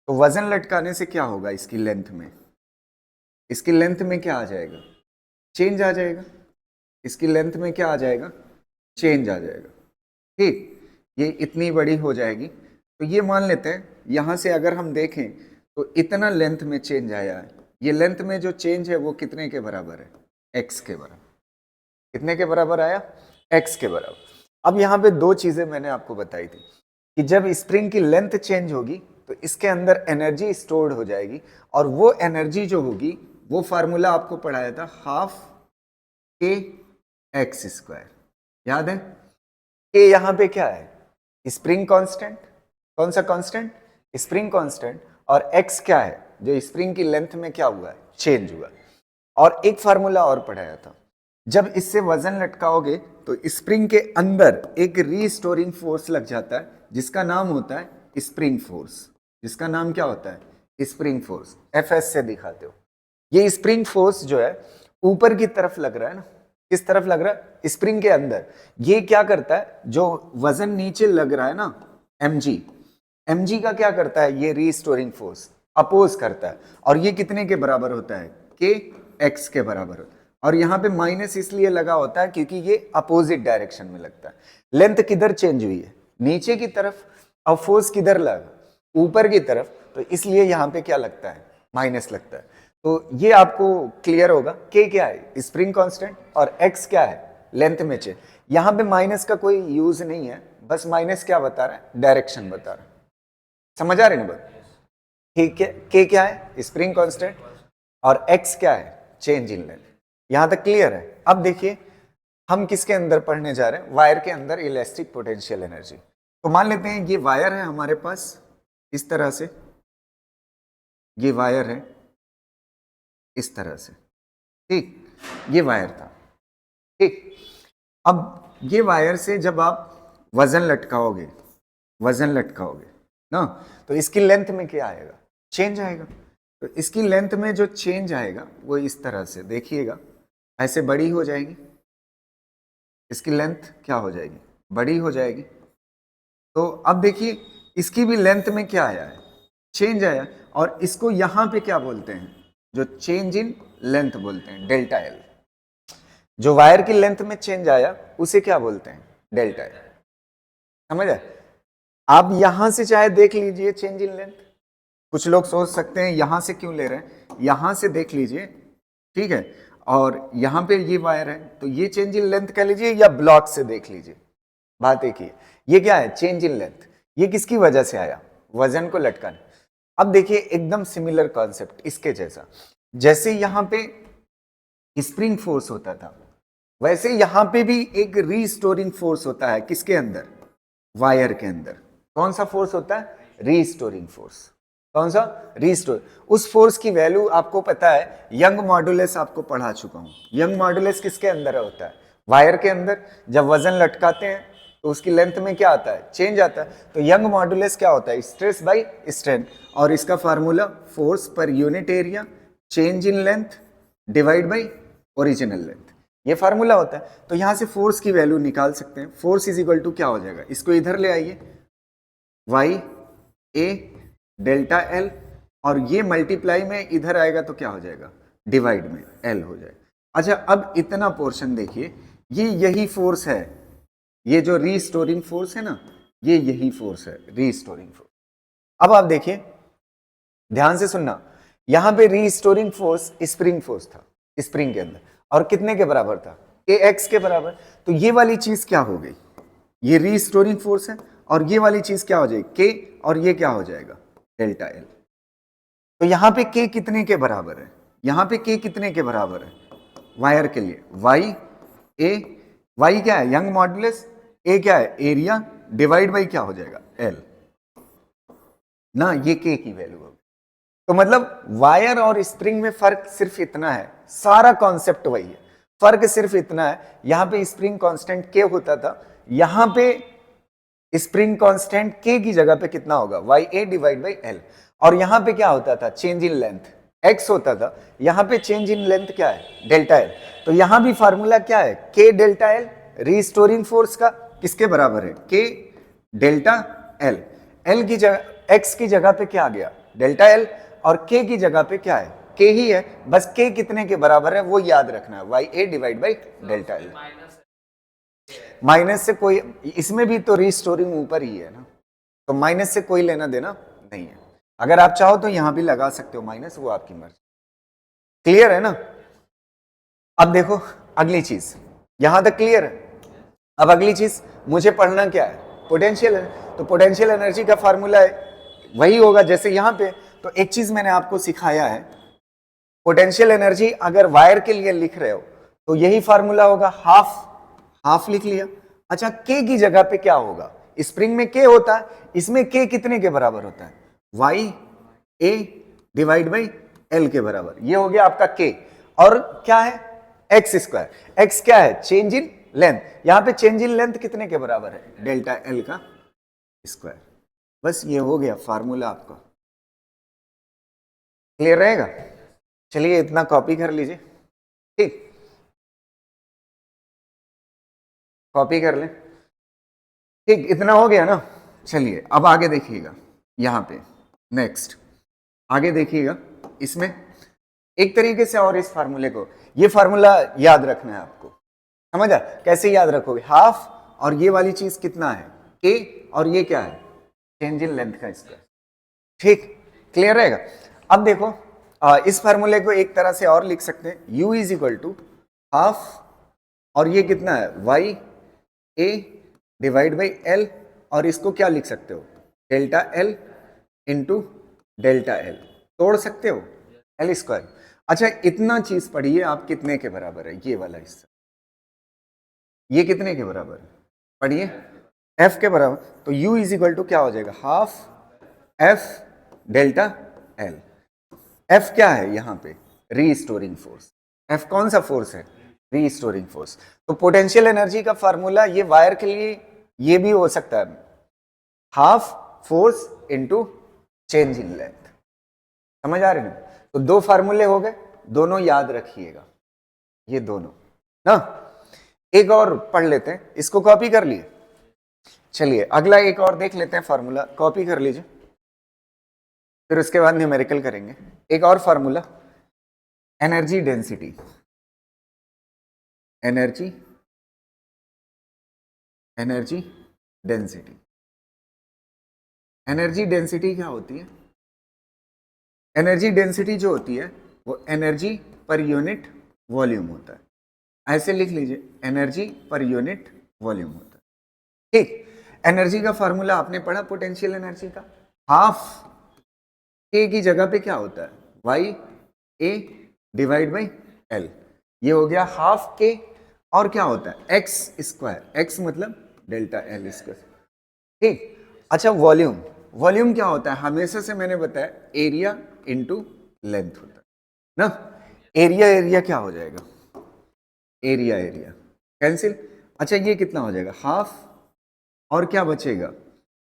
तो वजन लटकाने से क्या होगा? इसकी लेंथ में, इसकी लेंथ में क्या आ जाएगा? चेंज आ जाएगा। इसकी लेंथ में क्या आ जाएगा? चेंज आ जाएगा। ठीक, ये इतनी बड़ी हो जाएगी। तो ये मान लेते हैं, यहां से अगर हम देखें तो इतना लेंथ में चेंज आया है। ये लेंथ में जो चेंज है वो कितने के बराबर है? एक्स के बराबर। कितने के बराबर आया? एक्स के बराबर। अब यहाँ पे दो चीजें मैंने आपको बताई थी कि जब स्प्रिंग की लेंथ चेंज होगी तो इसके अंदर एनर्जी स्टोर्ड हो जाएगी, और वो एनर्जी जो होगी, वो फार्मूला आपको पढ़ाया था, हाफ के एक्स स्क्वायर। याद है? के यहाँ पे क्या है? Spring constant. कौन सा कांस्टेंट? Spring constant. और एक्स क्या है? जो स्प्रिंग की लेंथ में क्या हुआ है? चेंज हुआ। और एक फार्मूला और पढ़ाया था, जब इससे वजन लटकाओगे तो स्प्रिंग के अंदर एक रीस्टोरिंग फोर्स लग जाता है, जिसका नाम होता है स्प्रिंग फोर्स। जिसका नाम क्या होता है? Spring force. एफएस से दिखाते हो। ये स्प्रिंग फोर्स जो है ऊपर की तरफ लग रहा है ना, किस तरफ लग रहा है? स्प्रिंग के अंदर। ये क्या करता है? जो वजन नीचे लग रहा है ना, mg, mg का क्या करता है? ये रीस्टोरिंग फोर्स अपोज करता है, और ये कितने के बराबर होता है? के एक्स के बराबर होता है। और यहाँ पे माइनस इसलिए लगा होता है क्योंकि ये अपोजिट डायरेक्शन में लगता है। लेंथ किधर चेंज हुई है? नीचे की तरफ। और फोर्स किधर लगा? ऊपर की तरफ। तो इसलिए यहाँ पे क्या लगता है? माइनस लगता है। तो ये आपको क्लियर होगा। के क्या है? Spring constant. और एक्स क्या है? लेंथ में चेंज। यहाँ पे माइनस का कोई यूज नहीं है, बस माइनस क्या बता रहा है? डायरेक्शन बता रहा है। समझ आ रही ना बात? ठीक है, के क्या है? Spring constant. और एक्स क्या है? Change in length. यहां तक क्लियर है? अब देखिए, हम किसके अंदर पढ़ने जा रहे हैं? वायर के अंदर इलास्टिक पोटेंशियल एनर्जी। तो मान लेते हैं ये वायर है हमारे पास, इस तरह से। ये वायर है इस तरह से, ठीक, ये वायर था, ठीक। अब ये वायर से जब आप वजन लटकाओगे, वजन लटकाओगे ना, तो इसकी लेंथ में क्या आएगा? चेंज आएगा। तो इसकी लेंथ में जो चेंज आएगा वो इस तरह से देखिएगा, ऐसे बड़ी हो जाएगी। इसकी लेंथ क्या हो जाएगी? बड़ी हो जाएगी। तो अब देखिए, इसकी भी लेंथ में क्या आया है? चेंज आया। और इसको यहां पे क्या बोलते हैं? जो चेंज इन लेंथ बोलते हैं, डेल्टा एल। जो वायर की लेंथ में चेंज आया उसे क्या बोलते हैं? Delta L. समझ आए? आप यहां से चाहे देख लीजिए चेंज इन लेंथ। कुछ लोग सोच सकते हैं यहां से क्यों ले रहे हैं, यहां से देख लीजिए, ठीक है। और यहाँ पे ये वायर है, तो ये चेंज इन लेंथ कह लीजिए या ब्लॉक से देख लीजिए, बात एक ही है। ये क्या है? Change in length. ये किसकी वजह से आया? वजन को लटकाने। अब देखिए एकदम सिमिलर कॉन्सेप्ट इसके जैसा, जैसे यहाँ पे स्प्रिंग फोर्स होता था, वैसे यहां पे भी एक रीस्टोरिंग फोर्स होता है। किसके अंदर? वायर के अंदर। कौन सा फोर्स होता है? Restoring force. कौन सा? रीस्टोर। उस फोर्स की वैल्यू आपको पता है, यंग मॉडुलस आपको पढ़ा चुका हूं। यंग मॉडुलस किसके अंदर होता है? वायर के अंदर। जब वजन लटकाते हैं तो उसकी लेंथ में क्या आता है? चेंज आता है। तो यंग मॉडुलस क्या होता है? Stress by strain. और इसका फार्मूला फोर्स पर unit area change in length divide by original length, ये फार्मूला होता है। तो यहां से फोर्स की वैल्यू निकाल सकते हैं। फोर्स इज इक्वल टू क्या हो जाएगा? इसको इधर ले आइए, वाई ए डेल्टा एल, और ये मल्टीप्लाई में इधर आएगा तो क्या हो जाएगा? डिवाइड में एल हो जाएगा। अच्छा, अब इतना पोर्शन देखिए, ये यही फोर्स है, ये जो रीस्टोरिंग फोर्स है ना, ये यही फोर्स है, रीस्टोरिंग फोर्स। अब आप देखिए, ध्यान से सुनना, यहां पे रीस्टोरिंग फोर्स स्प्रिंग फोर्स था स्प्रिंग के अंदर, और कितने के बराबर था? Ax के बराबर। तो ये वाली चीज क्या हो गई? ये रीस्टोरिंग फोर्स है, और ये वाली चीज क्या हो जाएगी? K, और ये क्या हो जाएगा? Delta L. तो यहां पे K कितने के बराबर है? यहां पे K कितने के बराबर है? वायर के लिए वाई ए, वाई क्या है? यंग मॉडुलस, ए क्या है? एरिया, डिवाइड बाई क्या हो जाएगा? एल ना, ये K की वैल्यू होगी। तो मतलब वायर और स्प्रिंग में फर्क सिर्फ इतना है, सारा कॉन्सेप्ट वही है, फर्क सिर्फ इतना है। यहां पे स्प्रिंग कांस्टेंट K होता था, यहां पे स्प्रिंग कांस्टेंट K की जगह पे कितना होगा? Y A divide by L. और यहां पे क्या होता था? चेंज इन लेंथ x होता था, यहां पे चेंज इन लेंथ क्या है? Delta L. तो यहां भी फार्मूला क्या है? K delta L, restoring force का किसके बराबर है? K delta L. एल की जगह, x की जगह पे क्या आ गया? डेल्टा एल, और K की जगह पे क्या है? K ही है, बस K कितने के बराबर है वो याद रखना है, Y A divide by delta L. Minus से कोई, इसमें भी तो रीस्टोरिंग ऊपर ही है ना, तो माइनस से कोई लेना देना नहीं है। अगर आप चाहो तो यहां भी लगा सकते हो माइनस, वो आपकी मर्जी। क्लियर है ना? अब देखो अगली चीज, यहां तक क्लियर है? अब अगली चीज मुझे पढ़ना क्या है? पोटेंशियल है। तो पोटेंशियल एनर्जी का फार्मूला है वही होगा जैसे यहां पे। तो एक चीज मैंने आपको सिखाया है, पोटेंशियल एनर्जी अगर वायर के लिए लिख रहे हो तो यही फार्मूला होगा, हाफ, हाफ लिख लिया। अच्छा, के की जगह पे क्या होगा? स्प्रिंग में के होता है, इसमें के कितने के बराबर होता है? Y A divide by L के बराबर। ये हो गया आपका के, और क्या है? X square. एक्स क्या है? Change in length. यहां पे चेंज इन लेंथ कितने के बराबर है? डेल्टा एल का स्क्वायर। बस ये हो गया फार्मूला आपका। क्लियर रहेगा? चलिए इतना कॉपी कर लीजिए, ठीक, कॉपी कर लें, ठीक, इतना हो गया ना। चलिए अब आगे देखिएगा, यहां पे नेक्स्ट आगे देखिएगा, इसमें एक तरीके से और इस फार्मूले को, ये फार्मूला याद रखना है आपको, समझा? कैसे याद रखोगे? हाफ, और ये वाली चीज कितना है? के, और ये क्या है? चेंज इन लेंथ का स्क्वायर। ठीक, क्लियर रहेगा? अब देखो, इस फार्मूले को एक तरह से और लिख सकते हैं, u is equal to half, और ये कितना है? Y A divide by L, और इसको क्या लिख सकते हो? Delta L into delta L, तोड़ सकते हो, एल स्क्वायर। अच्छा, इतना चीज पढ़िए आप, कितने के बराबर है ये वाला हिस्सा? ये कितने के बराबर है? पढ़िए, एफ के बराबर। तो u इज इक्वल टू क्या हो जाएगा? Half F delta L. F क्या है यहां पे? Restoring force. एफ कौन सा फोर्स है? Restoring force. तो पोटेंशियल एनर्जी का फार्मूला ये वायर के लिए ये भी हो सकता है, half force into change in length. समझ आ रहे ना? तो दो फार्मूले हो गए, दोनों याद रखिएगा, ये दोनों ना। एक और पढ़ लेते हैं, इसको कॉपी कर लिए। चलिए अगला एक और देख लेते हैं फार्मूला, कॉपी कर लीजिए, फिर उसके बाद न्यूमेरिकल करेंगे। एक और formula, energy density, energy energy density. Energy density क्या होती है? एनर्जी डेंसिटी जो होती है वो एनर्जी पर यूनिट वॉल्यूम होता है। ऐसे लिख लीजिए, एनर्जी पर यूनिट वॉल्यूम होता है। ठीक, एनर्जी का फॉर्मूला आपने पढ़ा पोटेंशियल एनर्जी का, हाफ के की जगह पे क्या होता है, Y A divide by L. ये हो गया हाफ के, और क्या होता है एक्स स्क्वायर, एक्स मतलब डेल्टा एल स्क्वायर। ठीक, अच्छा वॉल्यूम, वॉल्यूम क्या होता है, हमेशा से मैंने बताया एरिया इंटू लेंथ होता है ना। एरिया एरिया क्या हो जाएगा, एरिया एरिया कैंसिल। अच्छा ये कितना हो जाएगा हाफ, और क्या बचेगा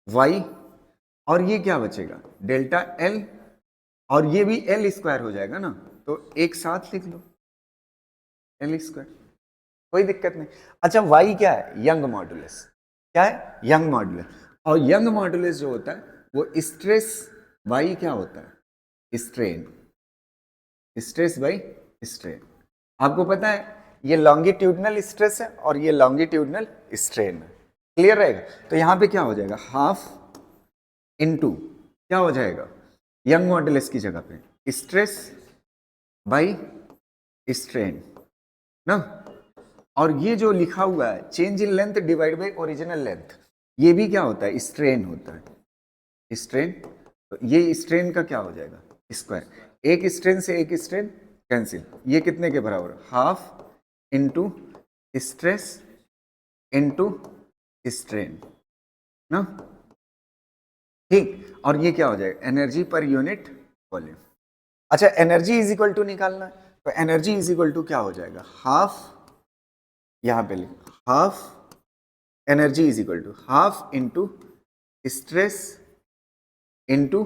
वाई, और ये क्या बचेगा डेल्टा एल, और ये भी एल स्क्वायर हो जाएगा ना, तो एक साथ लिख लो एल स्क्वायर, कोई दिक्कत नहीं। अच्छा वाई क्या है, यंग मॉडुलस, क्या है यंग मॉडुलस, और यंग मॉडुलस जो होता है वो स्ट्रेस, वाई क्या होता है स्ट्रेन, स्ट्रेस बाई स्ट्रेन। आपको पता है ये लॉन्गिट्यूडनल स्ट्रेस है और ये लॉन्गिट्यूडनल स्ट्रेन है, क्लियर रहेगा। तो यहां पे क्या हो जाएगा हाफ इनटू क्या हो जाएगा यंग मॉडुलस की जगह पे स्ट्रेस बाई स्ट्रेन ना, और ये जो लिखा हुआ है change in length divide by original length, ये भी क्या होता है स्ट्रेन होता है, स्ट्रेन। तो ये स्ट्रेन का क्या हो जाएगा स्क्वायर, एक स्ट्रेन से एक स्ट्रेन कैंसिल, ये कितने के बराबर half into stress into strain ना। ठीक, और ये क्या हो जाएगा एनर्जी पर यूनिट वॉल्यूम। अच्छा एनर्जी इज इक्वल टू निकालना है, तो एनर्जी इज इक्वल टू क्या हो जाएगा हाफ, यहां पे लिख half energy is equal to half into stress into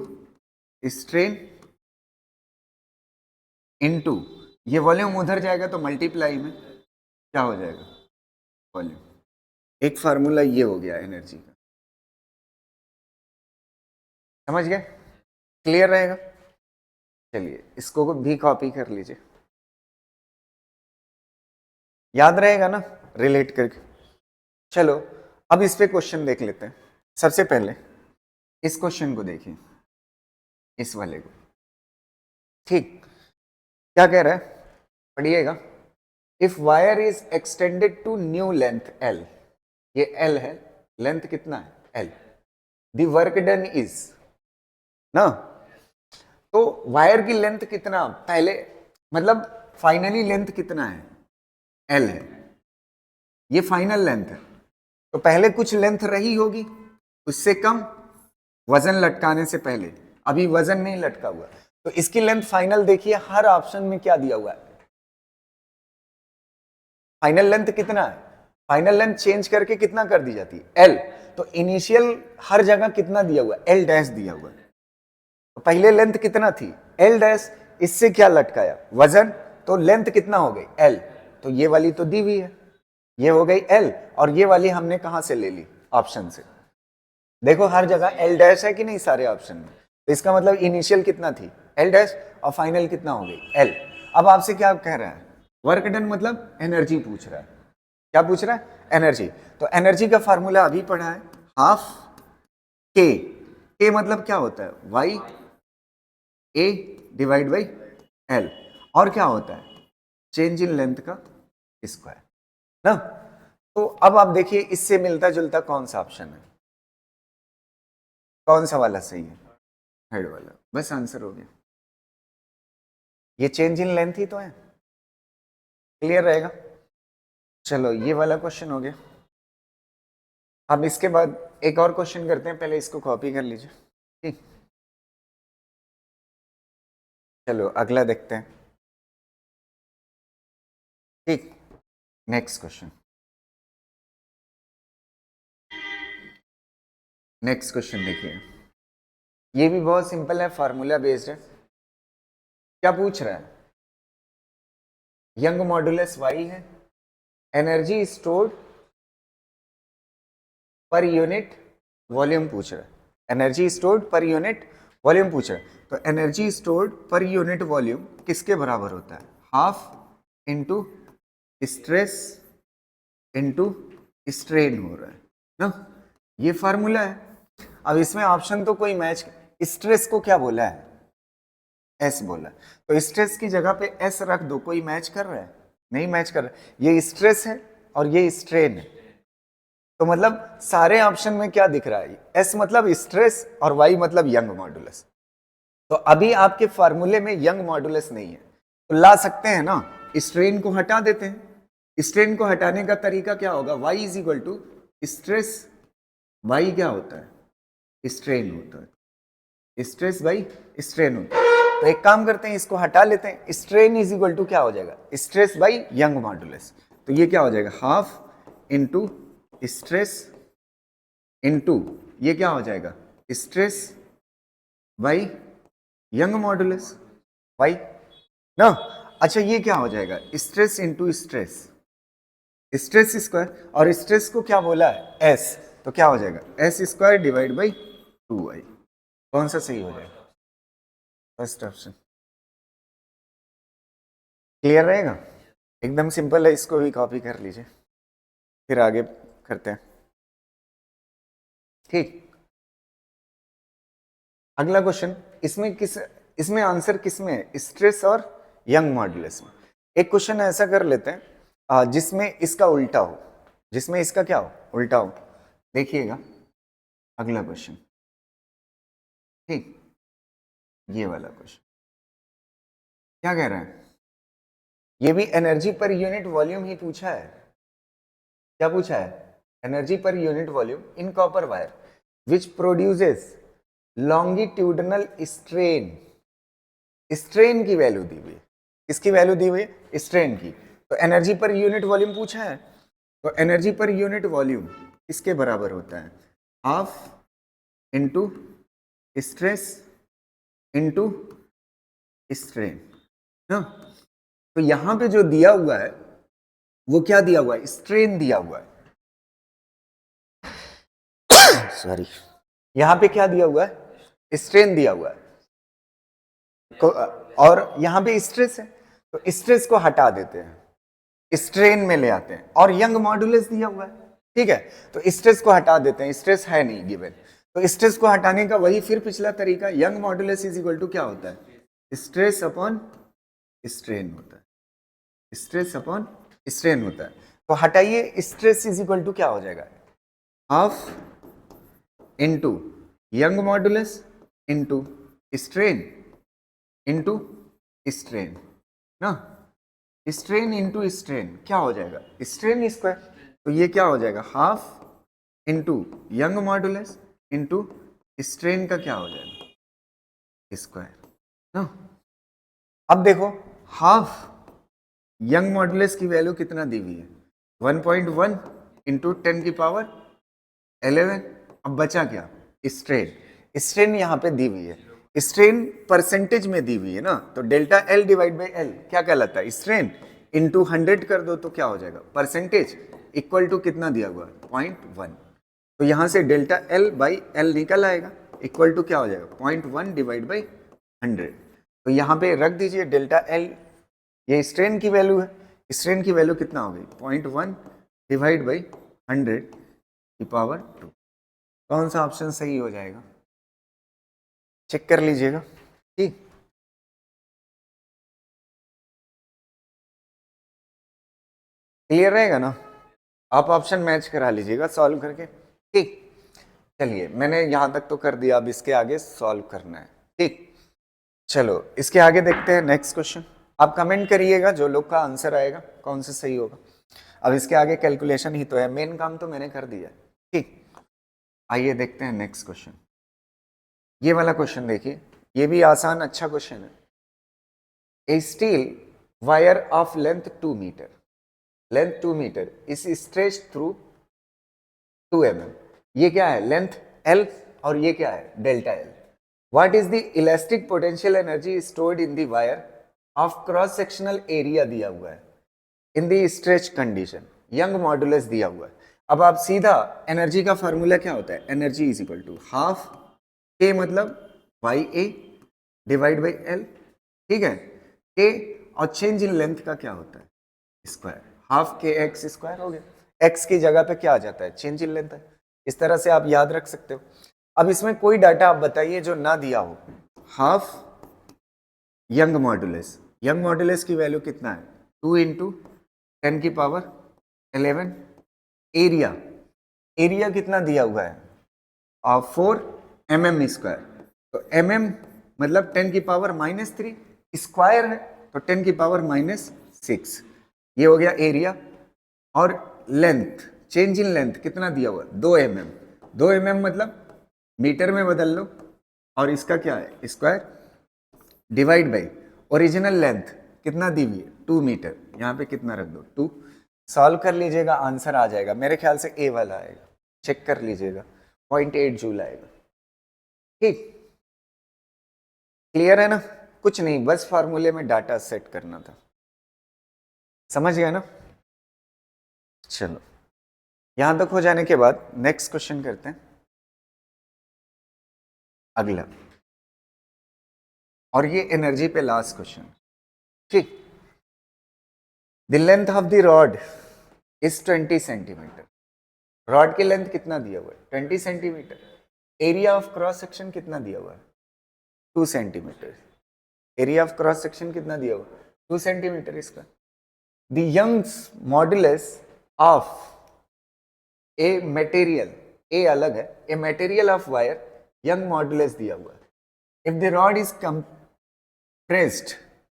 strain into ये वॉल्यूम उधर जाएगा तो मल्टीप्लाई में क्या हो जाएगा वॉल्यूम। एक फार्मूला ये हो गया एनर्जी का, समझ गए, क्लियर रहेगा। चलिए इसको भी कॉपी कर लीजिए, याद रहेगा ना रिलेट करके। चलो अब इस पे क्वेश्चन देख लेते हैं। सबसे पहले इस क्वेश्चन को देखिए, इस वाले को। ठीक, क्या कह रहा है पढ़िएगा, if wire is extended to new length L, ये एल है, लेंथ कितना है L, the work done is ना, तो वायर की लेंथ कितना पहले, मतलब फाइनली लेंथ कितना है एल है, ये फाइनल लेंथ है, तो पहले कुछ लेंथ रही होगी उससे कम वजन लटकाने से पहले, अभी वजन नहीं लटका हुआ, तो इसकी लेंथ फाइनल देखिए हर ऑप्शन में क्या दिया हुआ है, फाइनल लेंथ कितना है, फाइनल लेंथ चेंज करके कितना कर दी जाती है एल, तो इनिशियल हर जगह कितना दिया हुआ है एल डैश दिया हुआ है, तो पहले लेंथ कितना थी एल डैश, इससे क्या लटकाया वजन, तो लेंथ कितना हो गई एल, तो ये वाली तो दी हुई है, ये हो गई एल, और ये वाली हमने कहां से ले ली ऑप्शन से, देखो हर जगह एल डैश है कि नहीं सारे ऑप्शन में, तो इसका मतलब इनिशियल कितना थी एल डैश और फाइनल कितना हो गई एल। अब आपसे क्या कह रहा है वर्क डन, मतलब एनर्जी पूछ रहा है, क्या पूछ रहा है एनर्जी, तो एनर्जी का फार्मूला अभी पढ़ा है हाफ के, के मतलब क्या होता है Y A divide by L, और क्या होता है चेंज इन लेंथ का स्क्वायर ना। तो अब आप देखिए इससे मिलता जुलता कौन सा ऑप्शन है, कौन सा वाला सही है हेड वाला, बस आंसर हो गया, ये चेंज इन लेंथ ही तो है, क्लियर रहेगा। चलो ये वाला क्वेश्चन हो गया, अब इसके बाद एक और क्वेश्चन करते हैं, पहले इसको कॉपी कर लीजिए। ठीक, चलो अगला देखते हैं। ठीक, नेक्स्ट क्वेश्चन, नेक्स्ट क्वेश्चन देखिए, ये भी बहुत सिंपल है, फार्मूला बेस्ड है। क्या पूछ रहा है, यंग मॉडुलस वाई है, energy stored per unit volume पूछ रहा है, energy stored per unit volume पूछ रहा है, तो energy stored per unit volume किसके बराबर होता है half into stress into strain हो रहा है ना, ये फार्मूला है। अब इसमें ऑप्शन तो कोई मैच, स्ट्रेस को क्या बोला है एस बोला, तो स्ट्रेस की जगह पे एस रख दो, कोई मैच कर रहा है नहीं मैच कर रहा, ये स्ट्रेस है और ये स्ट्रेन है, तो मतलब सारे ऑप्शन में क्या दिख रहा है, एस मतलब स्ट्रेस और वाई मतलब यंग मॉडुलस। तो अभी आपके फार्मूले में यंग मॉडुलस नहीं है, तो ला सकते हैं ना, स्ट्रेन को हटा देते हैं। स्ट्रेन को हटाने का तरीका क्या होगा, y is equal to stress by क्या होता है, स्ट्रेन होता है, स्ट्रेस बाई स्ट्रेन होता है। तो एक काम करते हैं, इसको हटा लेते हैं, स्ट्रेन इज इक्वल टू क्या हो जाएगा, स्ट्रेस बाई यंग मॉडुलस। तो ये क्या हो जाएगा, हाफ इंटू स्ट्रेस इंटू ये क्या हो जाएगा, stress by Young modulus Y ना। अच्छा ये क्या हो जाएगा, stress into stress, stress square, और स्ट्रेस को क्या बोला है, एस, तो क्या हो जाएगा S square divide by 2y। कौन सा सही हो जाएगा, फर्स्ट ऑप्शन। क्लियर रहेगा, एकदम सिंपल है, इसको भी कॉपी कर लीजिए, फिर आगे करते हैं। ठीक, अगला क्वेश्चन, इसमें आंसर किस में है, स्ट्रेस और यंग मॉडुलस में। एक क्वेश्चन ऐसा कर लेते हैं जिसमें इसका उल्टा हो, जिसमें इसका क्या हो, उल्टा हो। देखिएगा अगला क्वेश्चन, ठीक, ये वाला क्वेश्चन क्या कह रहा है, ये भी एनर्जी पर यूनिट वॉल्यूम ही पूछा है। क्या पूछा है, energy per unit volume in copper wire which produces longitudinal strain. Strain की वैल्यू दी हुई है, किसकी वैल्यू दी हुई है, स्ट्रेन की। तो एनर्जी पर यूनिट वॉल्यूम पूछा है, तो एनर्जी पर यूनिट वॉल्यूम किसके बराबर होता है, half into stress into strain ना। तो यहां पे जो दिया हुआ है वो क्या दिया हुआ है, स्ट्रेन दिया हुआ है, सॉरी, यहां पे क्या दिया हुआ है, स्ट्रेन दिया हुआ है, और यहां पे स्ट्रेस है, तो स्ट्रेस को हटा देते हैं, स्ट्रेन में ले आते हैं, और यंग मॉडुलस दिया हुआ है, ठीक है, तो स्ट्रेस को हटा देते हैं, स्ट्रेस है नहीं गिवन, तो स्ट्रेस को हटाने का वही फिर पिछला तरीका, Young modulus is equal to क्या होता है, स्ट्रेस अपॉन स्ट्रेन होता है, स्ट्रेस अपॉन स्ट्रेन होता है। तो हटाइए, स्ट्रेस इज इक्वल टू क्या हो जाएगा, half into young modulus into strain into strain ना, स्ट्रेन इंटू स्ट्रेन क्या हो जाएगा, स्ट्रेन स्क्वायर। तो ये क्या हो जाएगा, half into young modulus into strain का क्या हो जाएगा, स्क्वायर ना। अब देखो हाफ यंग मॉडुलस की वैल्यू कितना दी हुई है, 1.1 इंटू 10 की पावर 11। अब बचा क्या, स्ट्रेन, स्ट्रेन यहां पे दी हुई है, स्ट्रेन परसेंटेज में दी हुई है ना, तो delta L divide by L क्या कहलाता है, स्ट्रेन इंटू 100 कर दो तो क्या हो जाएगा, परसेंटेज इक्वल टू कितना दिया हुआ है, 0.1। तो यहां से डेल्टा एल बाई एल निकल आएगा, इक्वल टू क्या हो जाएगा, 0.1 डिवाइड बाई 100। तो यहां पे रख दीजिए डेल्टा एल, ये स्ट्रेन की वैल्यू है, स्ट्रेन की वैल्यू कितना हो गई, 0.1 डिवाइड बाई 100 की पावर 2। कौन सा ऑप्शन सही हो जाएगा, चेक कर लीजिएगा, ठीक। क्लियर रहेगा ना, आप ऑप्शन मैच करा लीजिएगा सॉल्व करके, ठीक। चलिए मैंने यहां तक तो कर दिया, अब इसके आगे सॉल्व करना है, ठीक। चलो इसके आगे देखते हैं नेक्स्ट क्वेश्चन, आप कमेंट करिएगा जो लोग का आंसर आएगा कौन सा सही होगा। अब इसके आगे कैलकुलेशन ही तो है, मेन काम तो मैंने कर दिया, ठीक। आइए देखते हैं नेक्स्ट क्वेश्चन, ये वाला क्वेश्चन देखिए, ये भी आसान अच्छा क्वेश्चन है। A steel wire of length 2 metre, length 2 metre is stretched through 2 mm। ये क्या है, लेंथ L और ये क्या है, delta L। What is the elastic potential energy stored in the wire of cross sectional area दिया हुआ है in the stretch condition, young modulus दिया हुआ है। अब आप सीधा एनर्जी का फॉर्मूला क्या होता है, energy is equal to half K मतलब Y A divide by L, ठीक है, के और चेंज इन लेंथ का क्या होता है, स्क्वायर, हाफ के एक्स स्क्वायर हो गया, एक्स की जगह पे क्या आ जाता है, चेंज इन लेंथ है। इस तरह से आप याद रख सकते हो। अब इसमें कोई डाटा आप बताइए जो ना दिया हो, half young modulus, Young modulus की वैल्यू कितना है, 2 इंटू 10 की पावर 11। एरिया, एरिया कितना दिया हुआ है 4 mm²। तो mm मतलब 10 की पावर -3, स्क्वायर है तो 10 की पावर -6। ये हो गया एरिया। और लेंथ, चेंज इन लेंथ कितना दिया हुआ है 2 mm। 2 mm मतलब मीटर में बदल लो, और इसका क्या है square, divide by original length कितना दी हुई है 2 मीटर। यहाँ पे कितना रख दो 2। सॉल्व कर लीजिएगा, आंसर आ जाएगा। मेरे ख्याल से ए वाला आएगा, चेक कर लीजिएगा। 0.8 जूल आएगा। ठीक, क्लियर है ना? कुछ नहीं, बस फार्मूले में डाटा सेट करना था। समझ गया ना? चलो, यहां तक हो जाने के बाद नेक्स्ट क्वेश्चन करते हैं, अगला। और ये एनर्जी पे लास्ट क्वेश्चन। ठीक, the length of the rod is 20 centimetre. Rod की लेंथ कितना दिया हुआ है 20 centimetre. Area of cross section कितना दिया हुआ है 2 centimetre. Area of cross section कितना दिया हुआ है 2 सेंटीमीटर इसका। The Young's modulus of a material, a अलग है, a material of wire Young modulus दिया हुआ है। If the rod is compressed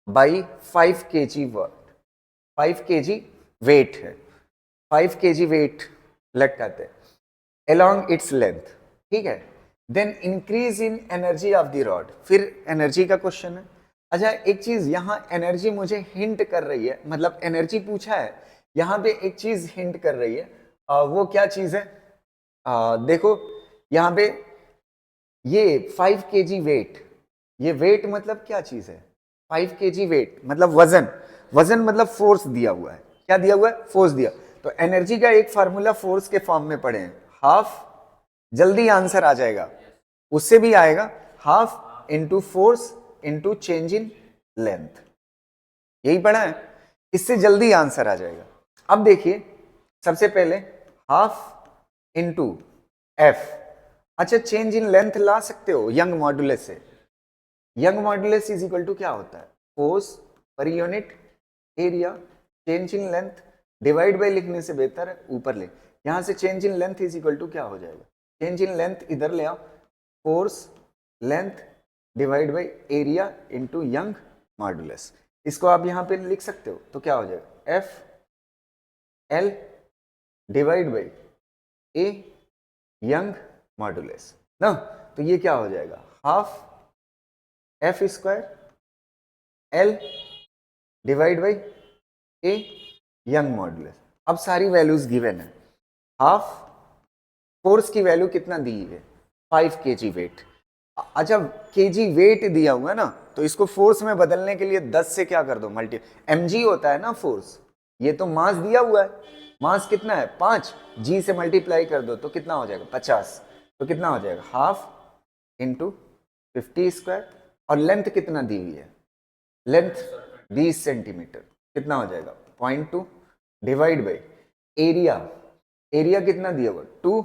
by 5 kg work, 5 kg wait है, 5 kg वेट लटकाते हैं along its length, ठीक है। Then increase in energy of the rod, फिर एनर्जी का क्वेश्चन है। अच्छा, एक चीज यहाँ एनर्जी मुझे हिंट कर रही है, मतलब एनर्जी पूछा है, यहाँ पे एक चीज हिंट कर रही है। वो क्या चीज है देखो यहाँ पे ये 5 kg वेट, ये वेट मतलब क्या चीज है 5 kg वेट मतलब वजन, वजन मतलब फोर्स दिया हुआ है। क्या दिया हुआ है फोर्स दिया। तो एनर्जी का एक फार्मूला फोर्स के फॉर्म में पढ़े हैं, हाफ, जल्दी आंसर आ जाएगा, उससे भी आएगा, half into force into change in length, यही पढ़ा है, इससे जल्दी आंसर आ जाएगा। अब देखिए सबसे पहले हाफ इंटू एफ। अच्छा, चेंज इन लेंथ ला सकते हो यंग मॉडुलस से। Young modulus is equal to क्या होता है फोर्स पर unit area, change in length divide by लिखने से बेहतर है ऊपर ले। यहां से change in length is equal to क्या हो जाएगा, चेंज इन लेंथ इधर ले आओ, force length divide by area into Young modulus. इसको आप यहां पे लिख सकते हो, तो क्या हो जाएगा F L divide by a young modulus ना। तो ये क्या हो जाएगा half F square L divide by a young modulus. अब सारी वैल्यूज गिवन है। हाफ, फोर्स की वैल्यू कितना दी है 5 kg वेट। अच्छा, kg वेट दिया हुआ है ना, तो इसको फोर्स में बदलने के लिए 10 से क्या कर दो मल्टी, mg होता है ना फोर्स, ये तो मास दिया हुआ है, मास कितना है 5, g से मल्टीप्लाई कर दो तो कितना हो जाएगा 50। तो कितना हो जाएगा हाफ इंटू 50 स्क्वायर, और लेंथ कितना दी हुई है, लेंथ 20 सेंटीमीटर, कितना हो जाएगा 0.2 डिवाइड बाई एरिया, एरिया कितना दिया हुआ 2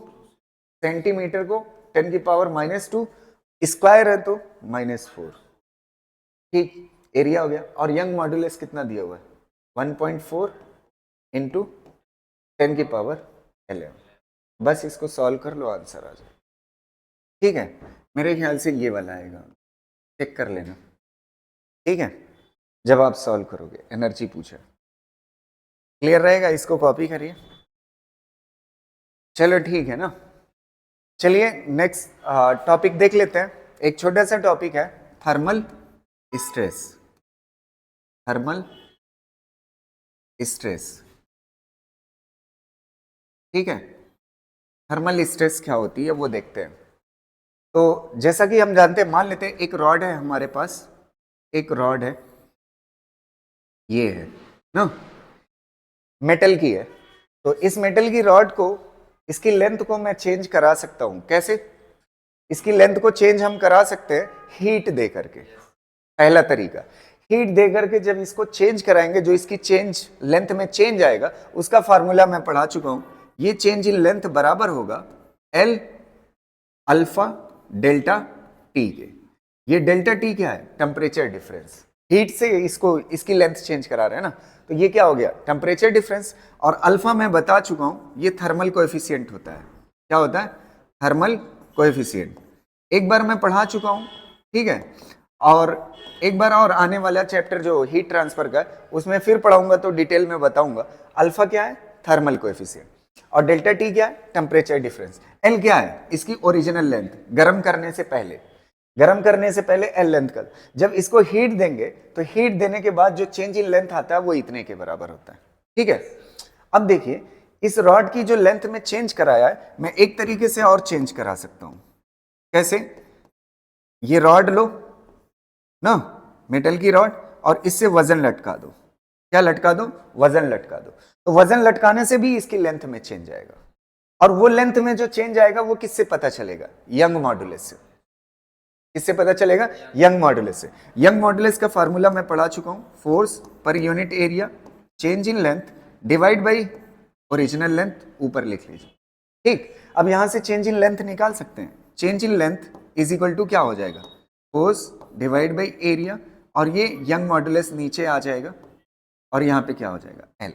सेंटीमीटर को 10 की पावर -2, स्क्वायर है तो -4। ठीक, एरिया हो गया। और यंग मॉडुलस कितना दिया हुआ है 1.4 इंटू 10 की पावर 11। बस इसको सॉल्व कर लो, आंसर आ जाए। ठीक है, मेरे ख्याल से ये वाला आएगा, चेक कर लेना, ठीक है, जब आप सॉल्व करोगे। एनर्जी पूछा, क्लियर रहेगा, इसको कॉपी करिए। चलो ठीक है ना। चलिए नेक्स्ट टॉपिक देख लेते हैं। एक छोटा सा टॉपिक है थर्मल स्ट्रेस। थर्मल स्ट्रेस, ठीक है, थर्मल स्ट्रेस क्या होती है वो देखते हैं। तो जैसा कि हम जानते हैं, मान लेते हैं एक रॉड है हमारे पास, एक रॉड है, ये है ना, मेटल की है। तो इस मेटल की रॉड को, इसकी लेंथ को मैं चेंज करा सकता हूं। कैसे? इसकी लेंथ को चेंज हम करा सकते हैं हीट दे करके। पहला तरीका, हीट दे करके जब इसको चेंज कराएंगे, जो इसकी चेंज लेंथ में चेंज आएगा उसका फार्मूला मैं पढ़ा चुका हूं। ये चेंज इन लेंथ बराबर होगा एल अल्फा डेल्टा टी के। ये डेल्टा टी क्या है? Temperature difference. हीट से इसको इसकी लेंथ चेंज करा रहे हैं ना, तो ये क्या हो गया, टेम्परेचर डिफरेंस। और अल्फा मैं बता चुका हूं ये थर्मल कोएफिशिएंट होता है। क्या होता है, थर्मल कोएफिशिएंट। एक बार मैं पढ़ा चुका हूं, ठीक है, और एक बार और आने वाला चैप्टर जो हीट ट्रांसफर का उसमें फिर पढ़ाऊंगा तो डिटेल में बताऊंगा। अल्फा क्या है, थर्मल कोएफिशिएंट, और डेल्टा टी क्या है, टेम्परेचर डिफरेंस। एल क्या है, इसकी ओरिजिनल लेंथ, गर्म करने से पहले, गर्म करने से पहले एल लेंथ का। जब इसको हीट देंगे तो हीट देने के बाद जो चेंज इन लेंथ आता है वो इतने के बराबर होता है, ठीक है। अब देखिए इस रॉड की जो लेंथ में चेंज कराया है, मैं एक तरीके से और चेंज करा सकता हूं। कैसे, ये रॉड लो ना, मेटल की रॉड, और इससे वजन लटका दो। क्या लटका दो, वजन लटका दो। तो वजन लटकाने से भी इसकी लेंथ में चेंज आएगा, और वो लेंथ में जो चेंज आएगा वो किससे पता चलेगा, यंग मॉडुलस से। किससे पता चलेगा, यंग मॉडुलस से। यंग मॉडुलस का फार्मूला मैं पढ़ा चुका हूं, फोर्स पर unit area change in length divide by original length, ऊपर लिख लीजिए, ठीक। अब यहां से चेंज इन लेंथ निकाल सकते हैं। Change in length is equal to क्या हो जाएगा, फोर्स डिवाइड बाई एरिया, और ये यंग मॉडुलस नीचे आ जाएगा, और यहां पे क्या हो जाएगा, एल।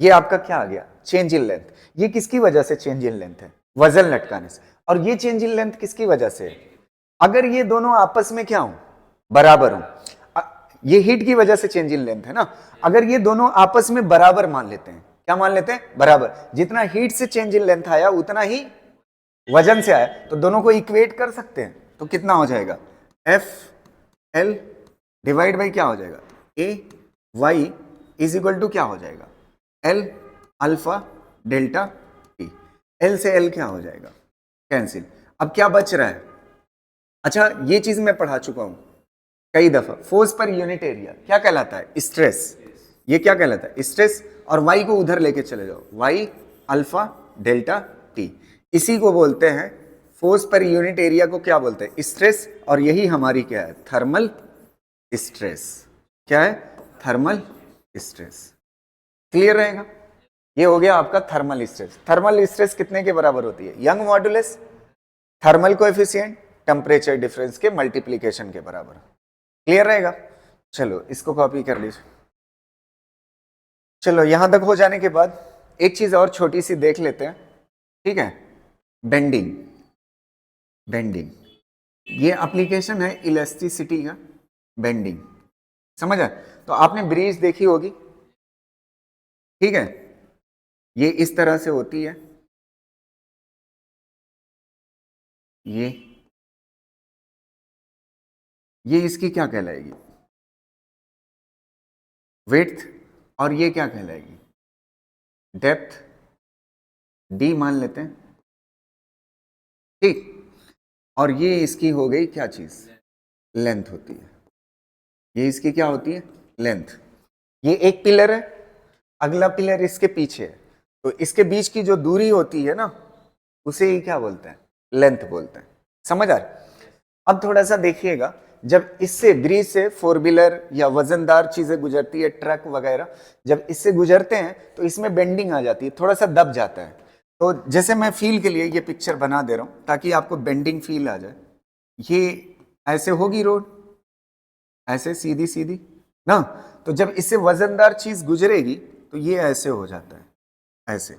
ये आपका क्या आ गया, चेंज इन लेंथ। ये किसकी वजह से चेंज इन लेंथ है, वजन लटकाने से। और ये चेंज इन लेंथ किसकी वजह से है, अगर ये दोनों आपस में क्या हो, बराबर हो। ये हीट की वजह से चेंज इन लेंथ है ना, अगर ये दोनों आपस में बराबर मान लेते हैं, क्या मान लेते हैं, बराबर, जितना हीट से चेंज इन लेंथ आया उतना ही वजन से आया, तो दोनों को इक्वेट कर सकते हैं। तो कितना हो जाएगा, एफ एल डिवाइड बाई क्या हो जाएगा, ए वाई इज इक्वल टू क्या हो जाएगा, L alpha delta T. L से एल क्या हो जाएगा, कैंसिल। अब क्या बच रहा है, अच्छा ये चीज मैं पढ़ा चुका हूं कई दफा, फोर्स पर यूनिट एरिया क्या कहलाता है, स्ट्रेस। ये क्या कहलाता है, स्ट्रेस। और वाई को उधर लेके चले जाओ, वाई अल्फा डेल्टा टी, इसी को बोलते हैं फोर्स पर यूनिट एरिया को क्या बोलते हैं, स्ट्रेस। और यही हमारी क्या है, थर्मल स्ट्रेस। क्या है, थर्मल स्ट्रेस। क्लियर रहेगा, ये हो गया आपका थर्मल स्ट्रेस। थर्मल स्ट्रेस कितने के बराबर होती है, Young modulus, thermal coefficient, temperature difference के मल्टीप्लिकेशन के बराबर। क्लियर रहेगा, चलो इसको कॉपी कर लीजिए। चलो यहां तक हो जाने के बाद एक चीज और छोटी सी देख लेते हैं, ठीक है, बेंडिंग। बेंडिंग ये एप्लीकेशन है इलास्टिसिटी का, बेंडिंग, समझ आए। तो आपने ब्रिज देखी होगी, ठीक है, ये इस तरह से होती है, ये इसकी क्या कहलाएगी, विड्थ, और ये क्या कहलाएगी, डेप्थ, डी मान लेते हैं, ठीक। और ये इसकी हो गई क्या चीज, लेंथ होती है। ये इसकी क्या होती है, लेंथ। ये एक पिलर है, अगला पिलर इसके पीछे है, तो इसके बीच की जो दूरी होती है ना, उसे ही क्या बोलते हैं, लेंथ बोलते हैं। समझ आ रहा है। अब थोड़ा सा देखिएगा, जब इससे ब्रिज से फोर व्हीलर या वजनदार चीजें गुजरती है, ट्रक वगैरह, जब इससे गुजरते हैं तो इसमें बेंडिंग आ जाती है, थोड़ा सा दब जाता है। तो जैसे मैं फील के लिए ये पिक्चर बना दे रहा हूं ताकि आपको बेंडिंग फील आ जाए। ये ऐसे होगी रोड, ऐसे सीधी सीधी ना, तो जब इससे वजनदार चीज गुजरेगी तो ये ऐसे हो जाता है, ऐसे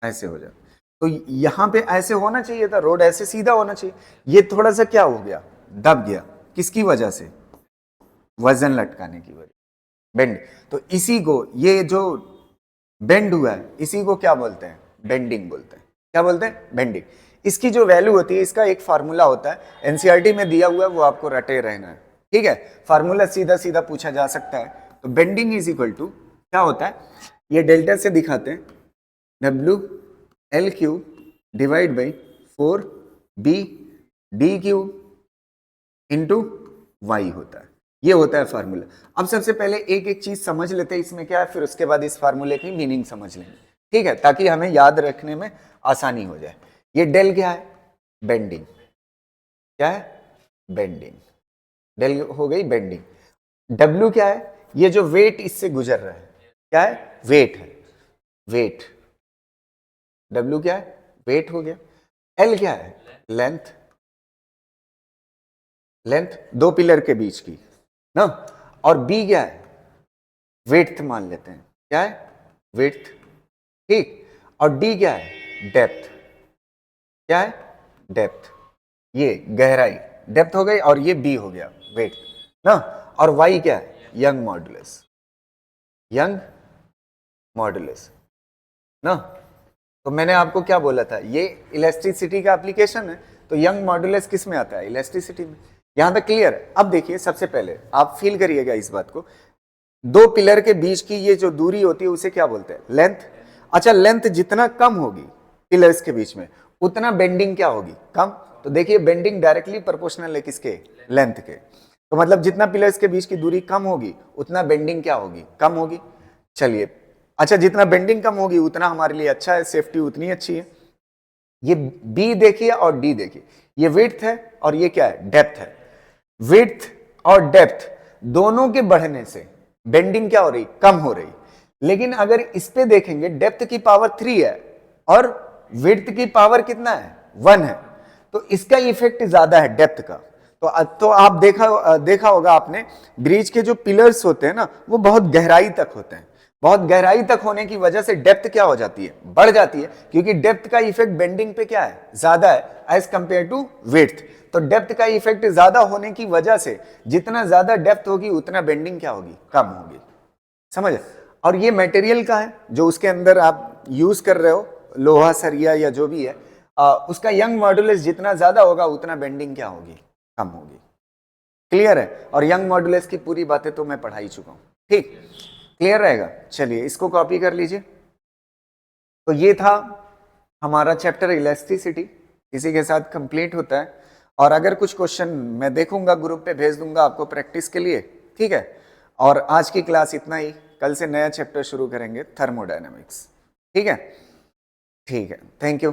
ऐसे हो जाता है। तो यहां पे ऐसे होना चाहिए था, रोड ऐसे सीधा होना चाहिए, ये थोड़ा सा क्या हो गया, दब गया, किसकी वजह से, वजन लटकाने की वजह, बेंड। तो इसी को, ये जो बेंड हुआ है इसी को क्या बोलते हैं, बेंडिंग बोलते हैं। क्या बोलते हैं, बेंडिंग। इसकी जो वैल्यू होती है, इसका एक फार्मूला होता है, एनसीईआरटी में दिया हुआ है, वो आपको रटे रहना है, ठीक है। फार्मूला सीधा सीधा पूछा जा सकता है। तो बेंडिंग इज इक्वल टू क्या होता है, ये डेल्टा से दिखाते हैं, W L cube divide by 4 B D cube into Y होता है। ये होता है फार्मूला। अब सबसे पहले एक एक चीज समझ लेते हैं इसमें क्या है, फिर उसके बाद इस फार्मूले की मीनिंग समझ लेंगे, ठीक है, ताकि हमें याद रखने में आसानी हो जाए। ये डेल क्या है, बेंडिंग। क्या है, बेंडिंग। डेल हो गई बेंडिंग। डब्ल्यू क्या है, ये जो वेट इससे गुजर रहा है, क्या है, वेट है, वेट। डब्ल्यू क्या है, वेट हो गया। एल क्या है, लेंथ। लेंथ दो पिलर के बीच की ना, और बी क्या है, विड्थ मान लेते हैं, क्या है, विड्थ, ठीक, और डी क्या है, डेप्थ, क्या है, डेप्थ, ये गहराई, डेप्थ हो गई, और ये बी हो गया विड्थ ना, और वाई क्या है, यंग मॉडुलस, यंग मॉडुलस ना। तो मैंने आपको क्या बोला था, ये इलेस्टिसिटी का एप्लीकेशन है, तो यंग मॉडुलस किस में आता है, इलेस्टिसिटी में। यहां तक क्लियर। अब देखिए सबसे पहले आप फील करिएगा इस बात को, दो पिलर के बीच की ये जो दूरी होती है उसे क्या बोलते हैं, लेंथ। अच्छा, लेंथ जितना कम होगी पिलर्स के बीच में उतना बेंडिंग क्या होगी, कम। तो देखिए बेंडिंग डायरेक्टली प्रोपोर्शनल है किसके, लेंथ के। तो मतलब जितना पिलर्स के बीच की दूरी कम होगी उतना बेंडिंग क्या होगी, कम होगी। चलिए, अच्छा जितना बेंडिंग कम होगी उतना हमारे लिए अच्छा है, सेफ्टी उतनी अच्छी है। ये बी देखिए और डी देखिए, ये विड्थ है और ये क्या है, डेप्थ है। विड्थ और डेप्थ दोनों के बढ़ने से बेंडिंग क्या हो रही, कम हो रही। लेकिन अगर इस पे देखेंगे, डेप्थ की पावर 3 है और विड्थ की पावर कितना है, 1 है, तो इसका इफेक्ट ज्यादा है डेप्थ का। तो आप देखा होगा आपने, ब्रिज के जो पिलर्स होते हैं ना वो बहुत गहराई तक होते हैं। बहुत गहराई तक होने की वजह से डेप्थ क्या हो जाती है, बढ़ जाती है, क्योंकि डेप्थ का इफेक्ट बेंडिंग पे क्या है, ज्यादा है एज कंपेयर टू विड्थ। तो डेप्थ का इफेक्ट ज्यादा होने की वजह से जितना ज्यादा डेप्थ होगी उतना बेंडिंग क्या होगी, कम होगी। समझ। और ये मटेरियल का है जो उसके अंदर आप यूज कर रहे हो, लोहा सरिया या जो भी है, उसका यंग मॉडुलस जितना ज्यादा होगा उतना बेंडिंग क्या होगी, कम होगी। क्लियर है। और यंग मॉडुलस की पूरी बातें तो मैं पढ़ा ही चुका हूं, ठीक, क्लियर रहेगा। चलिए इसको कॉपी कर लीजिए। तो ये था हमारा चैप्टर इलेस्टिसिटी, इसी के साथ कंप्लीट होता है। और अगर कुछ क्वेश्चन मैं देखूंगा ग्रुप पे भेज दूंगा आपको प्रैक्टिस के लिए, ठीक है। और आज की क्लास इतना ही, कल से नया चैप्टर शुरू करेंगे, थर्मोडायनामिक्स, ठीक है। ठीक है, थैंक यू।